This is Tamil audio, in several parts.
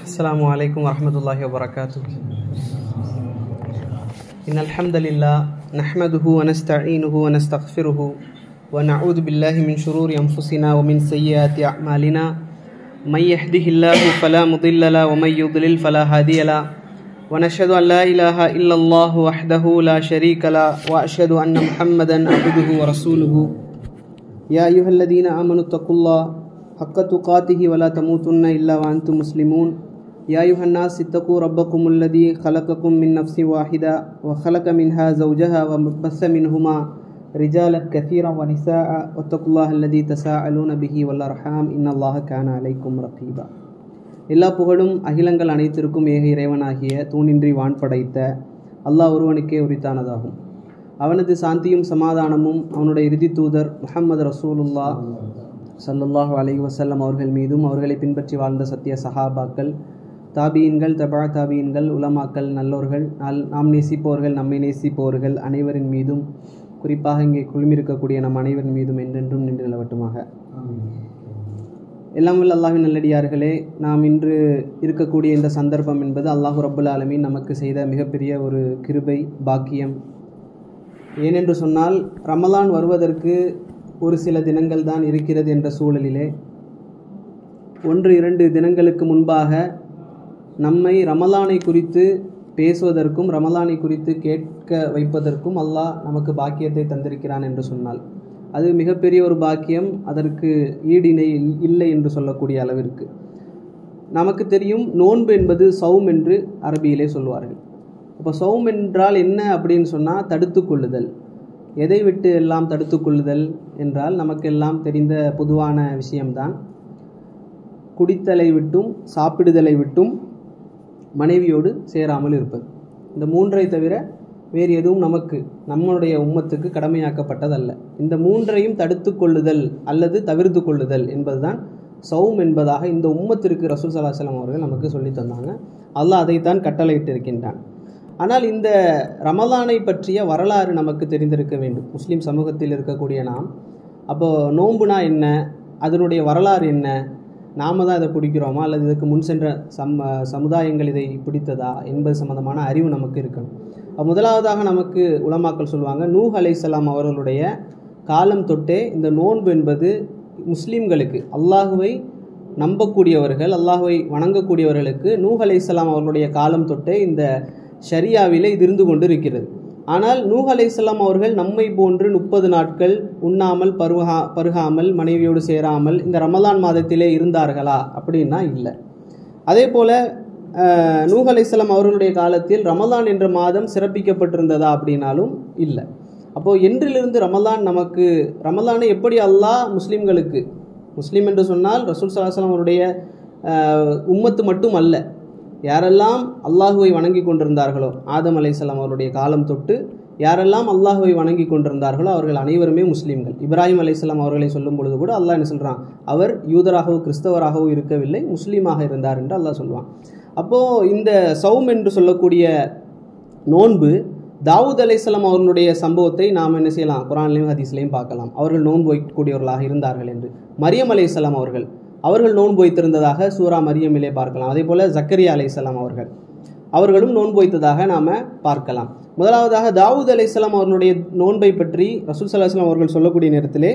السلام عليكم ورحمة الله وبركاته. إن الحمد لله نحمده ونستعينه ونستغفره ونعوذ بالله من شرور أنفسنا ومن سيئات أعمالنا من يهده الله فلا مضل له ومن يضلل فلا هادي له ونشهد أن لا إله إلا الله وحده لا شريك له وأشهد أن محمدا عبده ورسوله يا أيها الذين آمنوا اتقوا الله حق تقاته ولا تموتن إلا وأنتم مسلمون يا أيها الناس اتقوا ربكم الذي خلقكم من نفس واحدة وخلق منها زوجها وبث منهما رجالا كثيرا ونساء واتقوا الله الذي تساءلون به والأرحام إن الله كان عليكم رقيبا. எல்லா புகழும் அகிலங்கள் அனைத்திற்கும் ஏக இறைவனாகிய தூணின்றி வான் படைத்த அல்லாஹ் ஒருவனுக்கே உரித்தானதாகும். அவனது சாந்தியும் சமாதானமும் அவனுடைய இறுதி தூதர் முஹம்மது ரசூலுல்லாஹ் ஸல்லல்லாஹு அலைஹி வஸல்லம் அவர்கள் மீதும் அவர்களை பின்பற்றி வாழ்ந்த சத்திய சஹாபாக்கள், தாபீன்கள், தபா தாபீன்கள், உலமாக்கள், நல்லோர்கள், நாம் நேசிப்பவர்கள், நம்மை நேசிப்பவர்கள் அனைவரின் மீதும், குறிப்பாக இங்கே குழுமிருக்கக்கூடிய நம் அனைவரின் மீதும் என்றென்றும் நின்று நிலவட்டுமாக. எல்லாம் வல்ல அல்லாஹ்வின் நல்லடியார்களே, நாம் இன்று இருக்கக்கூடிய இந்த சந்தர்ப்பம் என்பது அல்லாஹு ரப்புல் ஆலமீன் நமக்கு செய்த மிகப்பெரிய ஒரு கிருபை, பாக்கியம். ஏனென்று சொன்னால், ரமலான் வருவதற்கு ஒரு சில தினங்கள் தான் இருக்கிறது என்ற சூழலிலே 1-2 தினங்களுக்கு முன்பாக நம்மை ரமலானை குறித்து பேசுவதற்கும் ரமலானை குறித்து கேட்க வைப்பதற்கும் அல்லாஹ் நமக்கு பாக்கியத்தை தந்திருக்கிறான் என்று சொன்னால் அது மிகப்பெரிய ஒரு பாக்கியம். அதற்கு ஈடிணை இல்லை என்று சொல்லக்கூடிய அளவிற்கு. நமக்கு தெரியும், நோன்பு என்பது சௌம் என்று அரபியிலே சொல்வார்கள். இப்போ சௌம் என்றால் என்ன அப்படின்னு சொன்னால், தடுத்து கொள்ளுதல். எதை விட்டு எல்லாம் தடுத்து கொள்ளுதல் என்றால் நமக்கெல்லாம் தெரிந்த பொதுவான விஷயம்தான். குடித்தலை விட்டும், சாப்பிடுதலை விட்டும், மனைவியோடு சேராமல் இருப்பது. இந்த 3ஐ தவிர வேறு எதுவும் நம்முடைய உம்மத்துக்கு கடமையாக்கப்பட்டதல்ல. இந்த 3ஐயும் தடுத்து கொள்ளுதல் அல்லது தவிர்த்து கொள்ளுதல் என்பதுதான் சௌம் என்பதாக இந்த உம்மத்திற்கு ரசூல் ஸல்லல்லாஹு அலைஹி வஸல்லம் அவர்கள் நமக்கு சொல்லி தந்தாங்க. அல்லாஹ் அதைத்தான் கட்டளையிட்டு இருக்கின்றான். ஆனால் இந்த ரமலானை பற்றிய வரலாறு நமக்கு தெரிந்திருக்க வேண்டும். முஸ்லீம் சமூகத்தில் இருக்கக்கூடிய நாம், அப்போது நோன்புனா என்ன, அதனுடைய வரலாறு என்ன, நாம் தான் இதை பிடிக்கிறோமா அல்லது இதுக்கு முன் சென்ற சமுதாயங்கள் இதை பிடித்ததா என்பது சம்பந்தமான அறிவு நமக்கு இருக்கணும். முதலாவதாக நமக்கு உலமாக்கள் சொல்லுவாங்க, நூஹ் அலைஹிஸ்ஸலாம் அவர்களுடைய காலம் தொட்டே இந்த நோன்பு என்பது முஸ்லீம்களுக்கு, அல்லாஹுவை நம்பக்கூடியவர்கள், அல்லாஹுவை வணங்கக்கூடியவர்களுக்கு நூஹ் அலைஹிஸ்ஸலாம் அவர்களுடைய காலம் தொட்டே இந்த ஷரியாவிலே இது இருந்து கொண்டு இருக்கிறது. ஆனால் நூஹ் அலைஹிஸ்ஸலாம் அவர்கள் நம்மை போன்று 30 நாட்கள் உண்ணாமல் பருகாமல் மனைவியோடு சேராமல் இந்த ரமலான் மாதத்திலே இருந்தார்களா அப்படின்னா இல்லை. அதே போல் நூஹ் அலைஹிஸ்ஸலாம் அவர்களுடைய காலத்தில் ரமலான் என்ற மாதம் சிறப்பிக்கப்பட்டிருந்ததா அப்படின்னாலும் இல்லை. அப்போது என்றிலிருந்து ரமலானை எப்படி அல்லாஹ் முஸ்லீம்களுக்கு, முஸ்லீம் என்று சொன்னால் ரசூல் ஸல்லல்லாஹு அலைஹி வஸல்லம் அவருடைய உம்மத்து மட்டும் அல்ல, யாரெல்லாம் அல்லாஹுவை வணங்கி கொண்டிருந்தார்களோ, ஆதம் அலைஹிஸ்ஸலாம் அவருடைய காலம் தொட்டு யாரெல்லாம் அல்லாஹுவை வணங்கி கொண்டிருந்தார்களோ அவர்கள் அனைவருமே முஸ்லீம்கள். இப்ராஹிம் அலைஹிஸ்ஸலாம் அவர்களை சொல்லும் பொழுது கூட அல்லாஹ் என்ன சொல்கிறான், அவர் யூதராகவோ கிறிஸ்தவராகவோ இருக்கவில்லை, முஸ்லீமாக இருந்தார் என்று அல்லாஹ் சொல்லுவான். அப்போது இந்த சௌம் என்று சொல்லக்கூடிய நோன்பு, தாவூத் அலைஹிஸ்ஸலாம் அவர்களுடைய சம்பவத்தை நாம் என்ன செய்யலாம், குர்ஆன்லையும் ஹதீஸ்லையும் பார்க்கலாம். அவர்கள் நோன்பு வைக்கக்கூடியவர்களாக இருந்தார்கள் என்று. மரியம் அலைஹிஸ்ஸலாம் அவர்கள் நோன்பு வைத்திருந்ததாக சூரா மரியமிலே பார்க்கலாம். அதே போல் ஜக்கரியா அலைஹிஸ்ஸலாம் அவர்களும் நோன்பு வைத்ததாக நாம் பார்க்கலாம். முதலாவதாக தாவூத் அலைஹிஸ்ஸலாம் அவர்களுடைய நோன்பை பற்றி ரசூல் ஸல்லல்லாஹு அலைஹி வஸல்லம் அவர்கள் சொல்லக்கூடிய நேரத்திலே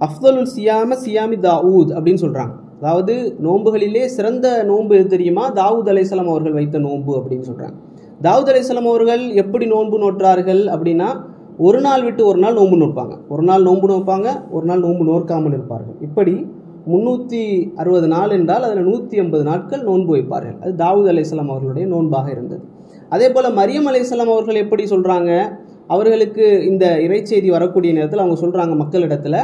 அஃதலுல் சியாமி தாவூத் அப்படின்னு சொல்கிறாங்க. அதாவது நோன்புகளிலே சிறந்த நோன்பு எது தெரியுமா, தாவூத் அலைஹிஸ்ஸலாம் அவர்கள் வைத்த நோன்பு அப்படின்னு சொல்கிறாங்க. தாவூத் அலைஹிஸ்ஸலாம் அவர்கள் எப்படி நோன்பு நோற்றார்கள் அப்படின்னா, ஒரு நாள் விட்டு ஒரு நாள் நோன்பு நோற்பாங்க, ஒரு நாள் நோன்பு நோற்பாங்க, ஒரு நாள் நோன்பு நோற்காமல் இருப்பார்கள். இப்படி 360 நாள் என்றால் அதில் 180 நாட்கள் நோன்பு வைப்பார்கள். அது தாவூத் அலைஹிஸ்ஸலாம் அவர்களுடைய நோன்பாக இருந்தது. அதே போல் மரியம் அலைஹிஸ்ஸலாம் அவர்கள் எப்படி சொல்கிறாங்க, அவர்களுக்கு இந்த இறைச்செய்தி வரக்கூடிய நேரத்தில் அவங்க சொல்கிறாங்க மக்களிடத்தில்,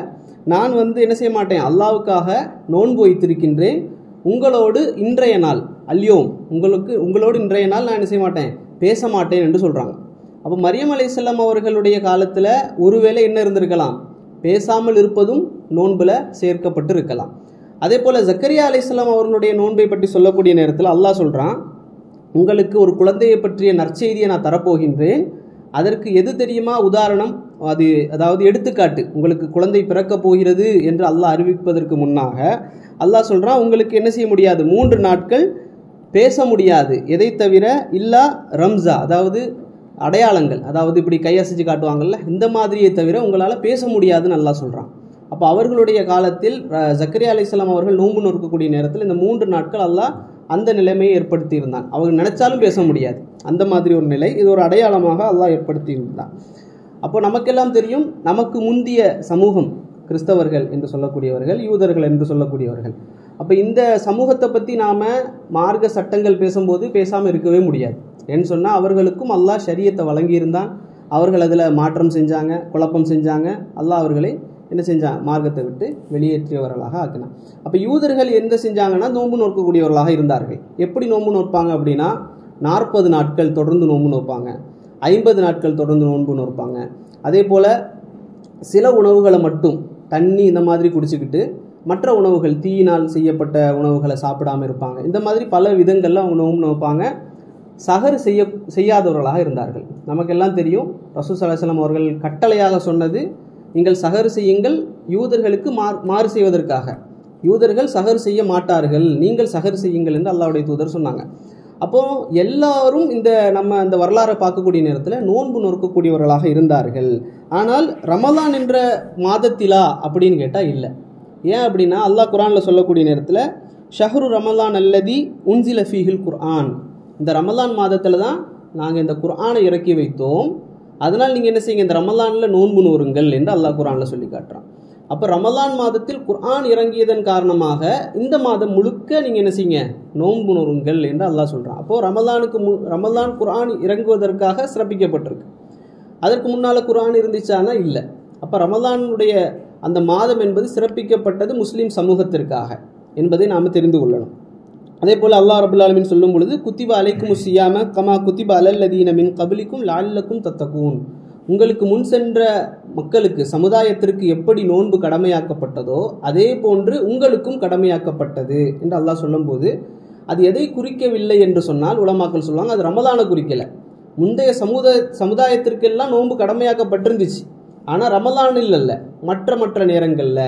நான் என்ன செய்ய மாட்டேன், அல்லாஹ்வுக்காக நோன்பு வைத்திருக்கின்றேன், உங்களோடு இன்றைய நாள் உங்களோடு இன்றைய நாள் நான் என்ன செய்ய மாட்டேன், பேச மாட்டேன் என்று சொல்கிறாங்க. அப்போ மரியம் அலைஹிஸ்ஸலாம் அவர்களுடைய காலத்தில் ஒருவேளை என்ன இருந்திருக்கலாம், பேசாமல் இருப்பதும் நோன்பில் சேர்க்கப்பட்டு இருக்கலாம். அதே போல் ஜக்கரியா அலைஹிஸ்ஸலாம் அவர்களுடைய நோன்பை பற்றி சொல்லக்கூடிய நேரத்தில் அல்லாஹ் சொல்கிறான், உங்களுக்கு ஒரு குழந்தையை பற்றிய நற்செய்தியை நான் தரப்போகின்றேன், அதற்கு எது தெரியுமா உதாரணம், அதாவது எடுத்துக்காட்டு, உங்களுக்கு குழந்தை பிறக்கப் போகிறது என்று அல்லாஹ் அறிவிப்பதற்கு முன்னாக அல்லாஹ் சொல்கிறான், உங்களுக்கு என்ன செய்ய முடியாது, 3 நாட்கள் பேச முடியாது. எதை தவிர இல்லா ரம்ஸா, அதாவது அடையாளங்கள், அதாவது இப்படி கையசைச்சு காட்டுவாங்கல்ல, இந்த மாதிரியை தவிர உங்களால் பேச முடியாதுன்னு அல்லாஹ் சொல்கிறான். அப்போ அவர்களுடைய காலத்தில் ஜக்கரியா அலைஹிஸ்ஸலாம் அவர்கள் நோன்பு நோக்கக்கூடிய நேரத்தில் இந்த 3 நாட்கள் அல்லாஹ் அந்த நிலைமையை ஏற்படுத்தி இருந்தான். அவங்க நினைச்சாலும் பேச முடியாது, அந்த மாதிரி ஒரு நிலை. இது ஒரு அடையாளமாக அல்லாஹ் ஏற்படுத்தி இருந்தான். அப்போ நமக்கெல்லாம் தெரியும், நமக்கு முந்திய சமூகம் கிறிஸ்தவர்கள் என்று சொல்லக்கூடியவர்கள், யூதர்கள் என்று சொல்லக்கூடியவர்கள். அப்போ இந்த சமூகத்தை பற்றி நாம் மார்க்க சட்டங்கள் பேசும்போது பேசாமல் இருக்கவே முடியாது. ஏன்னு சொன்னால் அவர்களுக்கும் அல்லாஹ் ஷரியத்தை வழங்கியிருந்தான். அவர்கள் அதில் மாற்றம் செஞ்சாங்க, குழப்பம் செஞ்சாங்க. அல்லாஹ் அவர்களை என்ன செஞ்சான்? மார்க்கத்தை விட்டு வெளியேற்றியவர்களாக ஆக்கினான். அப்போ யூதர்கள் எந்த செஞ்சாங்கன்னா நோன்பு நோக்கக்கூடியவர்களாக இருந்தார்கள். எப்படி நோன்பு நோற்பாங்க அப்படின்னா 40 நாட்கள் தொடர்ந்து நோன்பு நோற்பாங்க, 50 நாட்கள் தொடர்ந்து நோன்பு நோற்பாங்க. அதே போல் சில உணவுகளை மட்டும், தண்ணி இந்த மாதிரி குடிச்சுக்கிட்டு, மற்ற உணவுகள் தீயினால் செய்யப்பட்ட உணவுகளை சாப்பிடாமல் இருப்பாங்க. இந்த மாதிரி பல விதங்களில் அவங்க நோன்பு நோப்பாங்க. சஹர் செய்யாதவர்களாக இருந்தார்கள். நமக்கெல்லாம் தெரியும், ரசூல் ஸல்லல்லாஹு அலைஹி வஸல்லம் அவர்கள் கட்டளையாக சொன்னது, நீங்கள் சஹர் செய்யுங்கள், யூதர்களுக்கு மாறு செய்வதற்காக. யூதர்கள் சஹர் செய்ய மாட்டார்கள், நீங்கள் சஹர் செய்யுங்கள் என்று அல்லாஹ்வுடைய தூதர் சொன்னாங்க. அப்போது எல்லாரும் நம்ம அந்த வரலாறை பார்க்கக்கூடிய நேரத்தில் நோன்பு நோக்கக்கூடியவர்களாக இருந்தார்கள். ஆனால் ரமலான் என்ற மாதத்திலா அப்படின்னு கேட்டால் இல்லை. ஏன் அப்படின்னா அல்லாஹ் குர்ஆனில் சொல்லக்கூடிய நேரத்தில் ஷஹ்ரு ரமலான் அல்லதி உன்சில ஃபீஹில் குர்ஆன், இந்த ரமலான் மாதத்தில் தான் நாங்கள் இந்த குர்ஆனை இறக்கி வைத்தோம், அதனால் நீங்கள் என்ன செய்யுங்க, இந்த ரமலானில் நோன்பு நோருங்கள் என்று அல்லாஹ் குர்ஆனில் சொல்லி காட்டுறான். அப்போ ரமலான் மாதத்தில் குர்ஆன் இறங்கியதன் காரணமாக இந்த மாதம் முழுக்க நீங்கள் என்ன செய்யுங்க, நோன்பு நோருங்கள் என்று அல்லாஹ் சொல்கிறான். அப்போது ரமலான் குர்ஆன் இறங்குவதற்காக சிறப்பிக்கப்பட்டிருக்கு. அதற்கு முன்னால் குர்ஆன் இருந்துச்சானா இல்லை. அப்போ ரமலானுடைய அந்த மாதம் என்பது சிறப்பிக்கப்பட்டது முஸ்லீம் சமூகத்திற்காக என்பதை நாம் தெரிந்து கொள்ளணும். அதே போல் அல்லாஹ் ரப்பல் ஆலமீன் சொல்லும் பொழுது குத்திப அலைக்கும் ஸியாம கமா குத்திப அலல்லதீன மின் கப்லிக்கும் லஅல்லக்கும் தத்தகூன், உங்களுக்கு முன் சென்ற மக்களுக்கு, சமுதாயத்திற்கு எப்படி நோன்பு கடமையாக்கப்பட்டதோ அதே போன்று உங்களுக்கும் கடமையாக்கப்பட்டது என்று அல்லாஹ் சொல்லும்போது அது எதை குறிக்கவில்லை என்று சொன்னால் உலமாக்கள் சொல்லுவாங்க, அது ரமலானை குறிக்கலை. முந்தைய சமுதாயத்திற்கெல்லாம் நோன்பு கடமையாக்கப்பட்டிருந்துச்சு, ஆனால் ரமலானில் அல்ல, மற்ற நேரங்களில்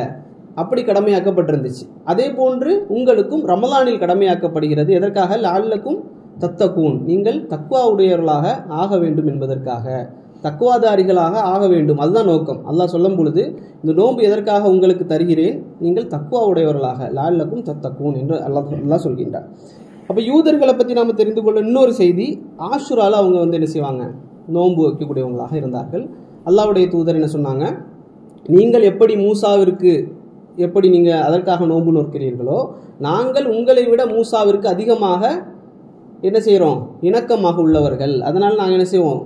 அப்படி கடமையாக்கப்பட்டிருந்துச்சு. அதே போன்று உங்களுக்கும் ரமலானில் கடமையாக்கப்படுகிறது. எதற்காக? லஅல்லக்கும் தத்தகூன், நீங்கள் தக்வா உடையவர்களாக ஆக வேண்டும் என்பதற்காக, தக்வாதாரிகளாக ஆக வேண்டும். அதுதான் நோக்கம். அல்லாஹ் சொல்லும் பொழுது இந்த நோன்பு எதற்காக உங்களுக்கு தருகிறேன், நீங்கள் தக்வா உடையவர்களாக, லஅல்லக்கும் தத்தகூன் என்று அல்லாஹ் சொல்கின்றார். அப்போ யூதர்களை பற்றி நாம் தெரிந்து கொள்ள இன்னொரு செய்தி, ஆஷுரால அவங்க என்ன செய்வாங்க, நோன்பு வைக்கக்கூடியவங்களாக இருந்தார்கள். அல்லாஹ்வுடைய தூதர் என்ன சொன்னாங்க, நீங்கள் எப்படி மூசாவிற்கு எப்படி நீங்கள் அதற்காக நோன்பு நோக்கிறீர்களோ, நாங்கள் உங்களை விட மூசாவிற்கு அதிகமாக என்ன செய்கிறோம், இணக்கமாக உள்ளவர்கள். அதனால் நாங்கள் என்ன செய்வோம்,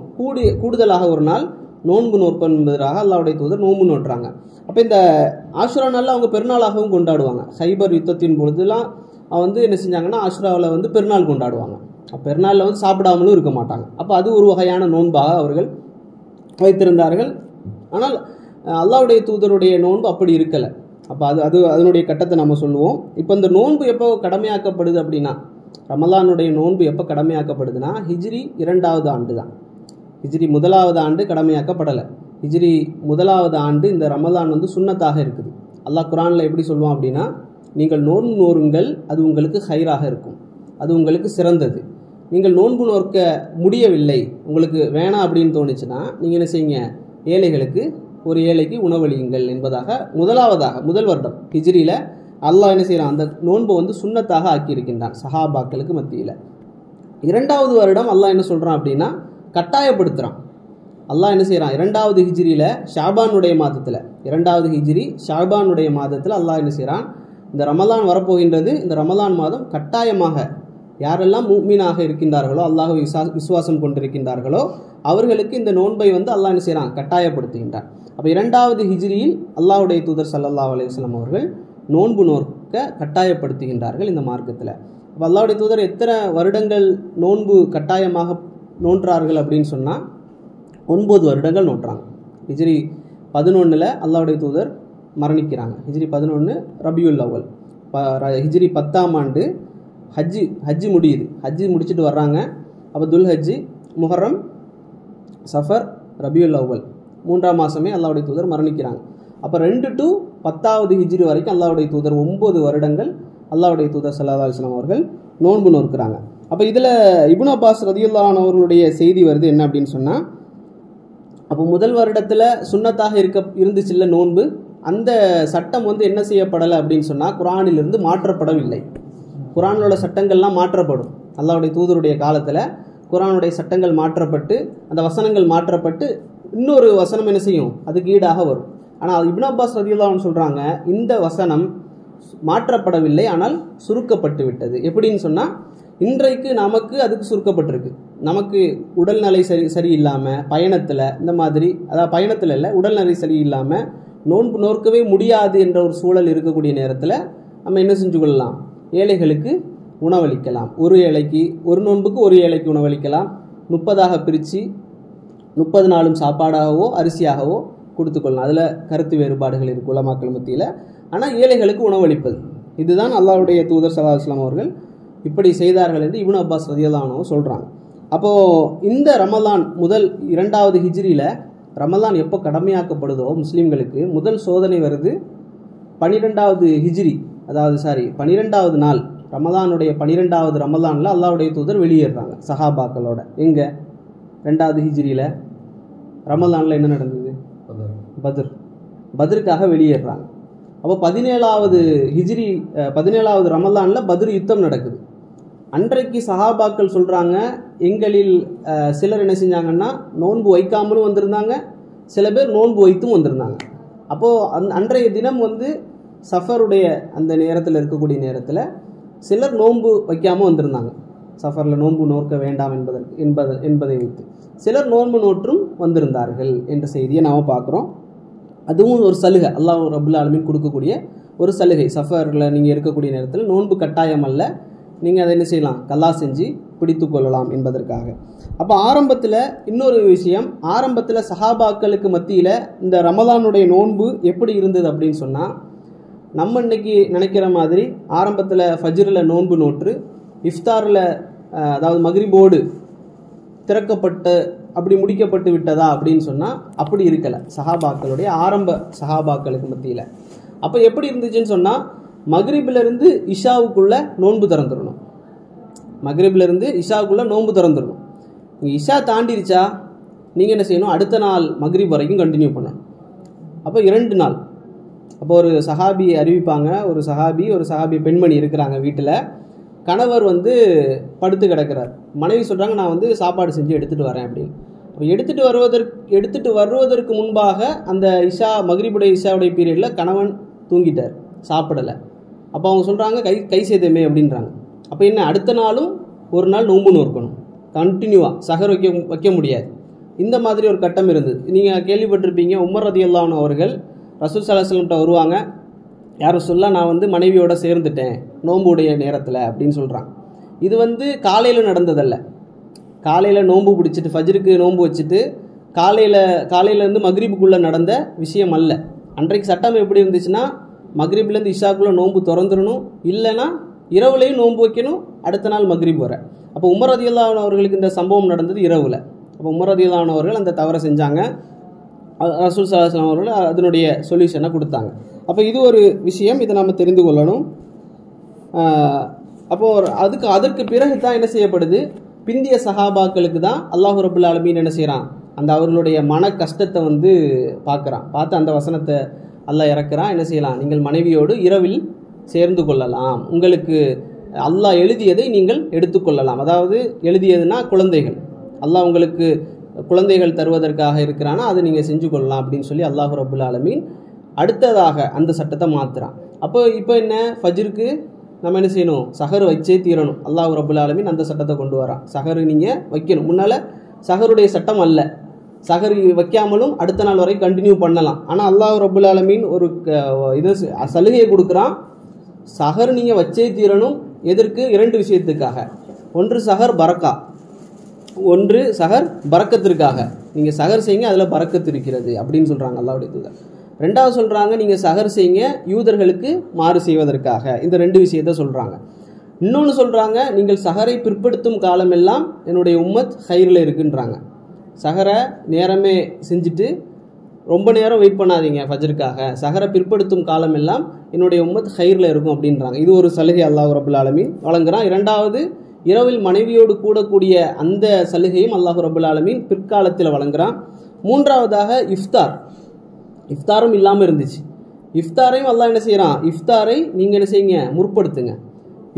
கூடுதலாக ஒரு நாள் நோன்பு நோற்போம் என்பதற்காக அல்லாஹ்வுடைய தூதர் நோன்பு நோட்டுறாங்க. அப்போ இந்த ஆஷுரா நாளில் அவங்க பெருநாளாகவும் கொண்டாடுவாங்க. ஹைபர் யுத்தத்தின் பொழுதுலாம் என்ன செஞ்சாங்கன்னா ஆஷுராவில் பெருநாள் கொண்டாடுவாங்க. பெருநாளில் சாப்பிடாமலும் இருக்க மாட்டாங்க. அப்போ அது ஒரு வகையான நோன்பாக அவர்கள் வைத்திருந்தார்கள். ஆனால் அல்லாஹ்வுடைய தூதருடைய நோன்பு அப்படி இருக்கலை. அப்போ அதனுடைய கட்டத்தை நம்ம சொல்லுவோம். இப்போ இந்த நோன்பு எப்போ கடமையாக்கப்படுது அப்படின்னா, ரமலானுடைய நோன்பு எப்போ கடமையாக்கப்படுதுன்னா ஹிஜ்ரி 2வது ஆண்டு தான். ஹிஜ்ரி 1வது ஆண்டு கடமையாக்கப்படலை. ஹிஜ்ரி 1வது ஆண்டு இந்த ரமலான் சுன்னத்தாக இருக்குது. அல்லாஹ் குர்ஆனில் எப்படி சொல்லுவான் அப்படின்னா, நீங்கள் நோன்பு நோருங்கள், அது உங்களுக்கு ஹைராக இருக்கும், அது உங்களுக்கு சிறந்தது. நீங்கள் நோன்பு நோக்க முடியவில்லை, உங்களுக்கு வேணாம் அப்படின்னு தோணுச்சுன்னா நீங்கள் என்ன செய்யுங்க, ஏழைகளுக்கு, ஒரு ஏழைக்கு உணவளியுங்கள் என்பதாக முதல் வருடம் ஹிஜ்ரியில் அல்லாஹ் என்ன செய்யறான், அந்த நோன்பை சுன்னத்தாக ஆக்கியிருக்கின்றான் சஹாபாக்களுக்கு மத்தியில். 2வது வருடம் அல்லாஹ் என்ன சொல்கிறான் அப்படின்னா கட்டாயப்படுத்துகிறான். அல்லாஹ் என்ன செய்கிறான், 2வது ஹிஜ்ரியில் ஷாபானுடைய மாதத்தில், 2வது ஹிஜ்ரி ஷாபானுடைய மாதத்தில் அல்லாஹ் என்ன செய்கிறான், இந்த ரமலான் வரப்போகின்றது, இந்த ரமலான் மாதம் கட்டாயமாக யாரெல்லாம் முஃமினாக இருக்கின்றார்களோ, அல்லாஹ்வை விசுவாசம் கொண்டிருக்கின்றார்களோ அவர்களுக்கு இந்த நோன்பை அல்லாஹ் என்ன செய்கிறான், கட்டாயப்படுத்துகின்றான். அப்போ 2வது ஹிஜ்ரியில் அல்லாஹ்வுடைய தூதர் ஸல்லல்லாஹு அலைஹி வஸல்லம் அவர்கள் நோன்பு நோக்க கட்டாயப்படுத்துகின்றார்கள் இந்த மார்க்கத்தில். அப்போ அல்லாஹ்வுடைய தூதர் எத்தனை வருடங்கள் நோன்பு கட்டாயமாக நோன்றார்கள் அப்படின்னு சொன்னால் 9 வருடங்கள் நோட்டுறாங்க. ஹிஜ்ரி 11 அல்லாஹ்வுடைய தூதர் மரணிக்கிறாங்க. ஹிஜ்ரி 11 ரபியுல் அவ்வல். ஹிஜ்ரி 10ஆம் ஆண்டு ஹஜ்ஜி முடியுது. ஹஜ்ஜி முடிச்சுட்டு வர்றாங்க. அப்போ துல் ஹஜ்ஜி, முஹர்ரம், சஃபர், ரபியுல் அவ்வல் 3ஆம் மாதமே அல்லாஹ்வுடைய தூதர் மரணிக்கிறாங்க. அப்போ 2 to 10வது ஹிஜ்ரி வரைக்கும் அல்லாஹ்வுடைய தூதர் 9 வருடங்கள் அல்லாஹ்வுடைய தூதர் ஸல்லல்லாஹு அலைஹி வஸல்லம் அவர்கள் நோன்பு நோக்கிறாங்க. அப்போ இதில் இப்னு அப்பாஸ் ரலியல்லாஹு அன்ஹு அவர்களுடைய செய்தி வருது என்ன அப்படின்னு சொன்னால், அப்போ முதல் வருடத்தில் சுன்னத்தாக இருந்துச்சுல்ல நோன்பு, அந்த சட்டம் வந்து என்ன செய்யப்படலை அப்படின்னு சொன்னால் குர்ஆனிலிருந்து மாற்றப்படவில்லை. குர்ஆனோட சட்டங்கள்லாம் மாற்றப்படும். அல்லாஹ்வுடைய தூதருடைய காலத்தில் குர்ஆனுடைய சட்டங்கள் மாற்றப்பட்டு அந்த வசனங்கள் மாற்றப்பட்டு இன்னொரு வசனம் என்ன செய்யும், அதுக்கு ஈடாக வரும். ஆனால் இப்னு அப்பாஸ் ரலியல்லாஹு அன்ஹு சொல்கிறாங்க, இந்த வசனம் மாற்றப்படவில்லை, ஆனால் சுருக்கப்பட்டு விட்டது. எப்படின்னு சொன்னால், இன்றைக்கு நமக்கு அதுக்கு சுருக்கப்பட்டிருக்கு. நமக்கு உடல்நிலை சரியில்லாமல் பயணத்தில் இந்த மாதிரி, அதாவது பயணத்தில் இல்லை, உடல்நிலை சரியில்லாமல் நோன்பு நோக்கவே முடியாது என்ற ஒரு சூழல் இருக்கக்கூடிய நேரத்தில் நம்ம என்ன செஞ்சு கொள்ளலாம், ஏழைகளுக்கு உணவளிக்கலாம். ஒரு ஏழைக்கு ஒரு நோன்புக்கு ஒரு ஏழைக்கு உணவளிக்கலாம். 30ஆக பிரித்து 30 நாளும் சாப்பாடாகவோ அரிசியாகவோ கொடுத்துக்கொள்ளலாம். அதில் கருத்து வேறுபாடுகள் இருக்குது உலமாக்கள் மத்தியில். ஆனால் ஏழைகளுக்கு உணவளிப்பது, இதுதான் அல்லாஹ்வுடைய தூதர் ஸல்லல்லாஹு அலைஹி வஸல்லம் அவர்கள் இப்படி செய்தார்கள் என்று இப்னு அப்பாஸ் ரலியல்லாஹு அன்ஹு சொல்கிறாங்க. அப்போது இந்த ரமலான் முதல் 2வது ஹிஜ்ரியில் ரமலான் எப்போ கடமையாக்கப்படுதோ முஸ்லீம்களுக்கு முதல் சோதனை வருது 12வது ஹிஜ்ரி, அதாவது 12வது நாள், ரமலானுடைய 12வது ரமலானில் அல்லாஹ்வுடைய தூதர் வெளியேறாங்க சஹாபாக்களோட. எங்கே 2வது ஹிஜ்ரியில் ரமலானில் என்ன நடந்தது, பத்ருக்காக வெளியேறாங்க. அப்போ 17வது ஹிஜ்ரி 17வது ரமலானில் பத்ர் யுத்தம் நடக்குது. அன்றைக்கு சஹாபாக்கள் சொல்கிறாங்க, எங்களில் சிலர் என்ன செஞ்சாங்கன்னா நோன்பு வைக்காமலும் வந்திருந்தாங்க, சில பேர் நோன்பு வைத்தும் வந்திருந்தாங்க. அப்போது அன்றைய தினம் வந்து சஃபருடைய அந்த நேரத்தில் இருக்கக்கூடிய நேரத்தில் சிலர் நோன்பு வைக்காமல் வந்திருந்தாங்க. சஃபரில் நோன்பு நோக்க வேண்டாம் என்பதை வைத்து சிலர் நோன்பு நோற்றும் வந்திருந்தார்கள் என்ற செய்தியை நாம் பார்க்குறோம். அதுவும் ஒரு சலுகை, அல்லாஹ் ரப்புல் ஆலமீன் கொடுக்கக்கூடிய ஒரு சலுகை. சஃபரில் நீங்கள் இருக்கக்கூடிய நேரத்தில் நோன்பு கட்டாயம் அல்ல, நீங்கள் அதை என்ன செய்யலாம், கல்லா செஞ்சு பிடித்து கொள்ளலாம் என்பதற்காக. அப்போ ஆரம்பத்தில் இன்னொரு விஷயம், ஆரம்பத்தில் சஹாபாக்களுக்கு மத்தியில் இந்த ரமலானுடைய நோன்பு எப்படி இருந்தது அப்படின்னு சொன்னால், நம்ம இன்னைக்கு நினைக்கிற மாதிரி ஆரம்பத்தில் ஃபஜ்ரில் நோன்பு நோற்று இஃப்தாரில், அதாவது மக்ரிபோடு திறக்கப்பட்டு அப்படி முடிக்கப்பட்டு விட்டதா அப்படின்னு சொன்னால் அப்படி இருக்கலை சஹாபாக்களுடைய ஆரம்ப சஹாபாக்களுக்கு மத்தியில். அப்போ எப்படி இருந்துச்சுன்னு சொன்னால், மக்ரிபிலிருந்து இஷாவுக்குள்ளே நோன்பு திறந்துடணும். மக்ரிபிலிருந்து இஷாவுக்குள்ளே நோன்பு திறந்துடணும். நீங்கள் இஷா தாண்டிருச்சா நீங்கள் என்ன செய்யணும், அடுத்த நாள் மக்ரிப் வரைக்கும் கண்டினியூ பண்ணணும். அப்போ 2 நாள். அப்போ ஒரு சஹாபி அறிவிப்பாங்க, ஒரு சஹாபி பெண்மணி இருக்கிறாங்க வீட்டில், கணவர் வந்து படுத்து கிடக்கிறார். மனைவி சொல்கிறாங்க, நான் வந்து சாப்பாடு செஞ்சு எடுத்துகிட்டு வரேன் அப்படின்னு. அப்போ எடுத்துகிட்டு வருவதற்கு முன்பாக அந்த மக்ரிபுடைய இஷாவுடைய பீரியடில் கணவன் தூங்கிட்டார், சாப்பிடலை. அப்போ அவங்க சொல்கிறாங்க, கை சேதமே அப்படின்றாங்க. அப்போ என்ன, அடுத்த நாளும் ஒரு நாள் நோன்பு நோக்கணும், கண்டினியூவாக சஹர் வைக்க முடியாது. இந்த மாதிரி ஒரு கட்டம் இருந்தது. நீங்கள் கேள்விப்பட்டிருப்பீங்க, உமர் ரலியல்லாஹு அன்ஹு அவர்கள் ரசூல் ஸல்லல்லாஹு அலைஹி வஸல்லம் வருவாங்க, யாரும் சொல்ல நான் வந்து மனைவியோட சேர்ந்துட்டேன் நோன்புடைய நேரத்தில் அப்படின்னு சொல்கிறாங்க. இது வந்து காலையில் நடந்ததல்ல. காலையில் நோன்பு பிடிச்சிட்டு ஃபஜ்ருக்கு நோன்பு வச்சுட்டு காலையிலேருந்து மக்ரிபுக்குள்ளே நடந்த விஷயம் அல்ல. அன்றைக்கு சட்டம் எப்படி இருந்துச்சுன்னா, மக்ரிப்லேருந்து இஷாக்குள்ளே நோன்பு திறந்துடணும், இல்லைன்னா இரவுலையும் நோன்பு வைக்கணும், அடுத்த நாள் மக்ரிப் வர. அப்போ உமர் ரலியல்லாஹு அன்ஹு அவர்களுக்கு இந்த சம்பவம் நடந்தது இரவில். அப்போ உமர் ரலியல்லாஹு அன்ஹு அவர்கள் அந்த தவறை செஞ்சாங்க. ரசூல் ஸல்லல்லாஹு அலைஹி வஸல்லம் அவர்கள் அதனுடைய சொல்யூஷனை கொடுத்தாங்க. அப்போ இது ஒரு விஷயம், இதை நம்ம தெரிந்து கொள்ளணும். அப்போது அதற்கு பிறகு தான் என்ன செய்யப்படுது, பிந்திய சஹாபாக்களுக்கு தான் அல்லாஹ் ரப்புல் ஆலமீன் என்ன செய்கிறான், அந்த அவர்களுடைய மன கஷ்டத்தை வந்து பார்த்து அந்த வசனத்தை அல்லாஹ் இறக்குறான். என்ன செய்யலாம், நீங்கள் மனைவியோடு இரவில் சேர்ந்து கொள்ளலாம், உங்களுக்கு அல்லாஹ் எழுதியதை நீங்கள் எடுத்துக்கொள்ளலாம். அதாவது எழுதியதுன்னா குழந்தைகள், அல்லாஹ் உங்களுக்கு குழந்தைகள் தருவதற்காக இருக்கிறானா அதை நீங்கள் செஞ்சு கொள்ளலாம் அப்படின்னு சொல்லி அல்லாஹ் ரப்புல் ஆலமீன் அடுத்ததாக அந்த சட்டத்தை மாற்றுறான். அப்போ இப்போ என்ன, ஃபஜ்ருக்கு நம்ம என்ன செய்யணும், சஹர் வச்சே தீரணும். அல்லாஹ் ரப்புல் ஆலமீன் அந்த சட்டத்தை கொண்டு வரான், சஹர் நீங்கள் வைக்கணும். முன்னால் சஹருடைய சட்டம் அல்ல, சஹர் வைக்காமலும் அடுத்த நாள் வரை கண்டினியூ பண்ணலாம். ஆனால் அல்லாஹ் ரப்புல் ஆலமீன் ஒரு இது சலுகையை கொடுக்குறான், சஹர் நீங்கள் வச்சே தீரணும். எதற்கு, 2 விஷயத்துக்காக. ஒன்று சஹர் பரக்கா, ஒன்று சஹர் பரக்கத்திற்காக. நீங்கள் சஹர் செய்யுங்க, அதில் பரக்கத்து இருக்கிறது அப்படின்னு சொல்கிறாங்க அல்லாஹ்வுடைய தூதர். 2வது சொல்கிறாங்க, நீங்கள் சஹர் செய்யுங்க யூதர்களுக்கு மாறு செய்வதற்காக. இந்த 2 விஷயத்தை சொல்கிறாங்க. இன்னொன்று சொல்கிறாங்க, நீங்கள் சஹரை பிற்படுத்தும் காலமெல்லாம் என்னுடைய உம்மத் ஹைரில் இருக்குன்றாங்க. சஹரை நேரமே செஞ்சுட்டு ரொம்ப நேரம் வெயிட் பண்ணாதீங்க ஃபஜ்ருக்காக, சஹரை பிற்படுத்தும் காலமெல்லாம் என்னுடைய உம்மத் ஹைரில் இருக்கும் அப்படின்றாங்க. இது ஒரு சலுகை அல்லாஹ் ரப்புல் ஆலமீன் வழங்குறான். 2வது இரவில் மனைவியோடு கூடக்கூடிய அந்த சலுகையும் அல்லாஹ் ரப்பல் ஆலமீன் பிற்காலத்தில் வழங்குறான். மூன்றாவதாக இஃப்தாரும் இல்லாமல் இருந்துச்சு. இஃப்தாரையும் அல்லாஹ் என்ன செய்யறான், இஃப்தாரை நீங்கள் என்ன செய்யுங்க, முற்படுத்துங்க.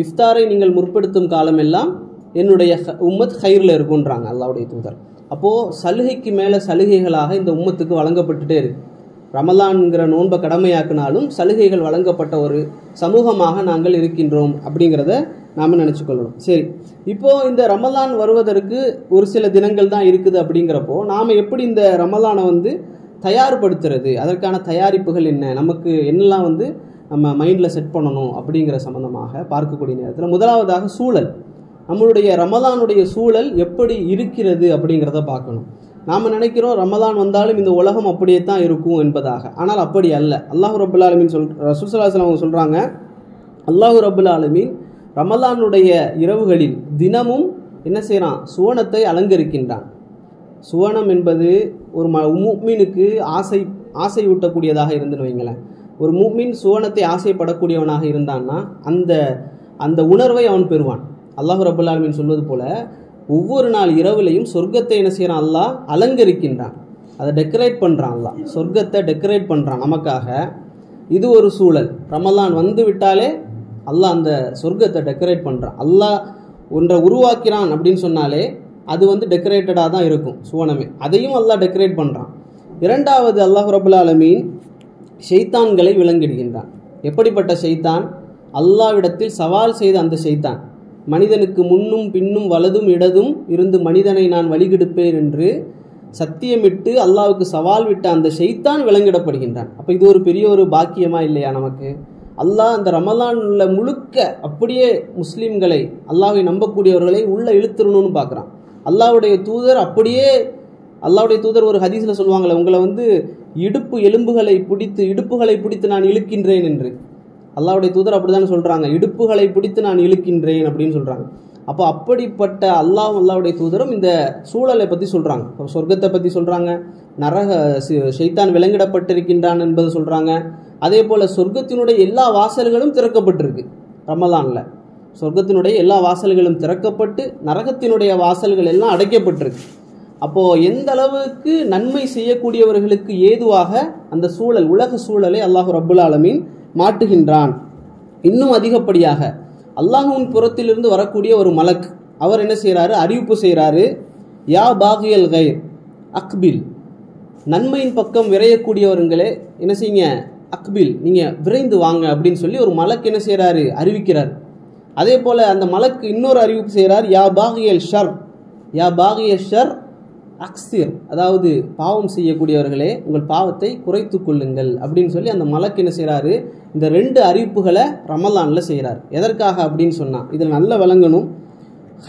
இஃப்தாரை நீங்கள் முற்படுத்தும் காலமெல்லாம் என்னுடைய உம்மத் ஹைரில் இருக்குன்றாங்க அல்லாஹ்வுடைய தூதர். அப்போது சலுகைக்கு மேலே சலுகைகளாக இந்த உம்மத்துக்கு வழங்கப்பட்டுட்டே இருக்கு. ரமலான்ங்கிற நோன்பை கடமையாக்கினாலும் சலுகைகள் வழங்கப்பட்ட ஒரு சமூகமாக நாங்கள் இருக்கின்றோம் அப்படிங்கிறத நாம் நினச்சிக்கொள்ளணும். சரி, இப்போது இந்த ரமலான் வருவதற்கு ஒரு சில தினங்கள் தான் இருக்குது. அப்படிங்கிறப்போ நாம் எப்படி இந்த ரமலானை தயார்படுத்துறது, அதற்கான தயாரிப்புகள் என்ன, நமக்கு என்னெல்லாம் நம்ம மைண்டில் செட் பண்ணணும் அப்படிங்கிற சம்பந்தமாக பார்க்கக்கூடிய நேரத்தில் முதலாவதாக சூழல், நம்மளுடைய ரமலானுடைய சூழல் எப்படி இருக்கிறது அப்படிங்கிறத பார்க்கணும். நாம் நினைக்கிறோம் ரமலான் வந்தாலும் இந்த உலகம் அப்படியே தான் இருக்கும் என்பதாக. ஆனால் அப்படி அல்ல. அல்லாஹ் ரப்பல் ஆலமீன் ரசூல் ஸல்லல்லாஹு அலைஹி வஸல்லம் சொல்கிறாங்க, அல்லாஹ் ரப்பல் ஆலமீன் ரமலானுடைய இரவுகளில் தினமும் என்ன செய்கிறான், சுவனத்தை அலங்கரிக்கின்றான். சுவனம் என்பது ஒரு முஃமினுக்கு ஆசை ஊட்டக்கூடியதாக இருந்துன்னு வைங்களேன். ஒரு முஃமின் சுவனத்தை ஆசைப்படக்கூடியவனாக இருந்தான்னா அந்த உணர்வை அவன் பெறுவான். அல்லாஹ் ரப்பல் ஆலமீன் சொல்வது போல ஒவ்வொரு நாள் இரவுலையும் சொர்க்கத்தை என்ன செய்கிறான், அல்லாஹ் அலங்கரிக்கின்றான், அதை டெக்கரேட் பண்ணுறான். அல்லாஹ் சொர்க்கத்தை டெக்கரேட் பண்ணுறான் நமக்காக. இது ஒரு சூழல். ரமலான் வந்து விட்டாலே அல்லாஹ் அந்த சொர்க்கத்தை டெக்கரேட் பண்ணுறான். அல்லாஹ் ஒன்றை உருவாக்கிறான் அப்படின்னு சொன்னாலே அது டெக்கரேட்டடாக தான் இருக்கும் சுவனமே. அதையும் அல்லாஹ் டெக்கரேட் பண்ணுறான். இரண்டாவது, அல்லாஹ் ரப்பல் ஆலமீன் ஷைத்தான்களை விலங்கிடுகின்றான். எப்படிப்பட்ட ஷைத்தான்? அல்லாஹ்விடத்தில் சவால் செய்த அந்த ஷைத்தான், மனிதனுக்கு முன்னும் பின்னும் வலதும் இடதும் இருந்து மனிதனை நான் வழிகெடுப்பேன் என்று சத்தியமிட்டு அல்லாஹ்வுக்கு சவால் விட்ட அந்த ஷைத்தான் விலங்கிடப்படுகின்றான். அப்போ இது ஒரு பெரிய ஒரு பாக்கியமா இல்லையா நமக்கு? அல்லாஹ் அந்த ரமலான்ல முழுக்க அப்படியே முஸ்லீம்களை, அல்லாஹ்வை நம்பக்கூடியவர்களை உள்ள இழுத்துறணும்னு பார்க்குறான். அல்லாஹ்வுடைய தூதர் அப்படியே, அல்லாஹ்வுடைய தூதர் ஒரு ஹதீஸ்ல சொல்லுவாங்களே, உங்களை இடுப்புகளை பிடித்து நான் இழுக்கின்றேன் என்று. அல்லாஹ்வுடைய தூதர் அப்படிதான் சொல்றாங்க, இடுப்புகளை பிடித்து நான் இழுக்கின்றேன் அப்படின்னு சொல்றாங்க. அப்போ அப்படிப்பட்ட அல்லாஹ்வுடைய தூதரும் இந்த சூழலை பற்றி சொல்றாங்க, சொர்க்கத்தை பற்றி சொல்றாங்க, நரக ஷைத்தான் விலங்கிடப்பட்டிருக்கின்றான் என்பதை சொல்றாங்க. அதே போல சொர்க்கத்தினுடைய எல்லா வாசல்களும் திறக்கப்பட்டிருக்கு ரமலான்ல. சொர்க்கத்தினுடைய எல்லா வாசல்களும் திறக்கப்பட்டு நரகத்தினுடைய வாசல்கள் எல்லாம் அடைக்கப்பட்டிருக்கு. அப்போ எந்த அளவுக்கு நன்மை செய்யக்கூடியவர்களுக்கு ஏதுவாக அந்த சூழல், உலக சூழலை அல்லாஹ் ரப்புல் ஆலமீன் மாட்டுகின்றான். இன்னும் அதிகப்படியாக அல்லாஹ்வின் புறத்திலிருந்து வரக்கூடிய ஒரு மலக், அவர் என்ன செய்யறாரு, அறிவிப்பு செய்யறாரு, யா பாகியல் கைர் அக்பில், நன்மையின் பக்கம் விரையக்கூடியவர்களே என்ன செய்யுங்க, அக்பில், நீங்க விரைந்து வாங்க அப்படின்னு சொல்லி ஒரு மலக் என்ன செய்யறாரு, அறிவிக்கிறார். அதே போல அந்த மலக்கு இன்னொரு அறிவிப்பு செய்யறார், யா பாகியல் ஷர் அக்ஸிர், அதாவது பாவம் செய்யக்கூடியவர்களே உங்கள் பாவத்தை குறைத்து கொள்ளுங்கள் அப்படின்னு சொல்லி அந்த மலக்கு என்ன செய்யறாரு, இந்த ரெண்டு அறிவிப்புகளை ரமலான்ல செய்கிறார். எதற்காக அப்படின்னு சொன்னா, இதில் நல்ல விளங்கணும்,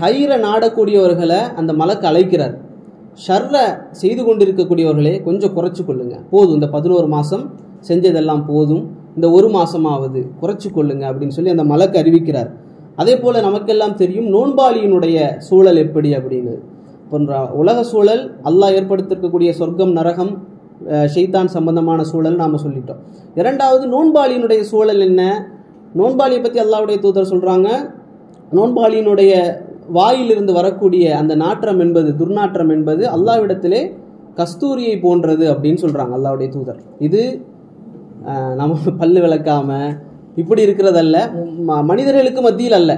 ஹைர நாடக்கூடியவர்களை அந்த மலக்கு அழைக்கிறார். ஷர்ர செய்து கொண்டிருக்கக்கூடியவர்களே கொஞ்சம் குறைச்சு கொள்ளுங்க, போதும், இந்த 11 மாதம் செஞ்சதெல்லாம் போதும், இந்த 1 மாதமாவது குறைச்சு கொள்ளுங்க அப்படின்னு சொல்லி அந்த மலக்கு அறிவிக்கிறார். அதே போல நமக்கெல்லாம் தெரியும் நோன்பாளியினுடைய சூழல் எப்படி அப்படின்னு. போன்ற உலக சூழல், அல்லாஹ் ஏற்படுத்திருக்கக்கூடிய சொர்க்கம் நரகம் ஷைத்தான் சம்பந்தமான சூழல் நாம் சொல்லிட்டோம். இரண்டாவது நோன்பாளியினுடைய சூழல் என்ன? நோன்பாளியை பற்றி அல்லாஹ்வுடைய தூதர் சொல்கிறாங்க, நோன்பாளியினுடைய வாயிலிருந்து வரக்கூடிய அந்த நாற்றம் என்பது, துர்நாற்றம் என்பது அல்லாஹ்விடத்திலே கஸ்தூரியை போன்றது அப்படின்னு சொல்கிறாங்க அல்லாஹ்வுடைய தூதர். இது நம்ம பல்லு விளக்காம இப்படி இருக்கிறதல்ல, மனிதர்களுக்கு மத்தியில் அல்ல,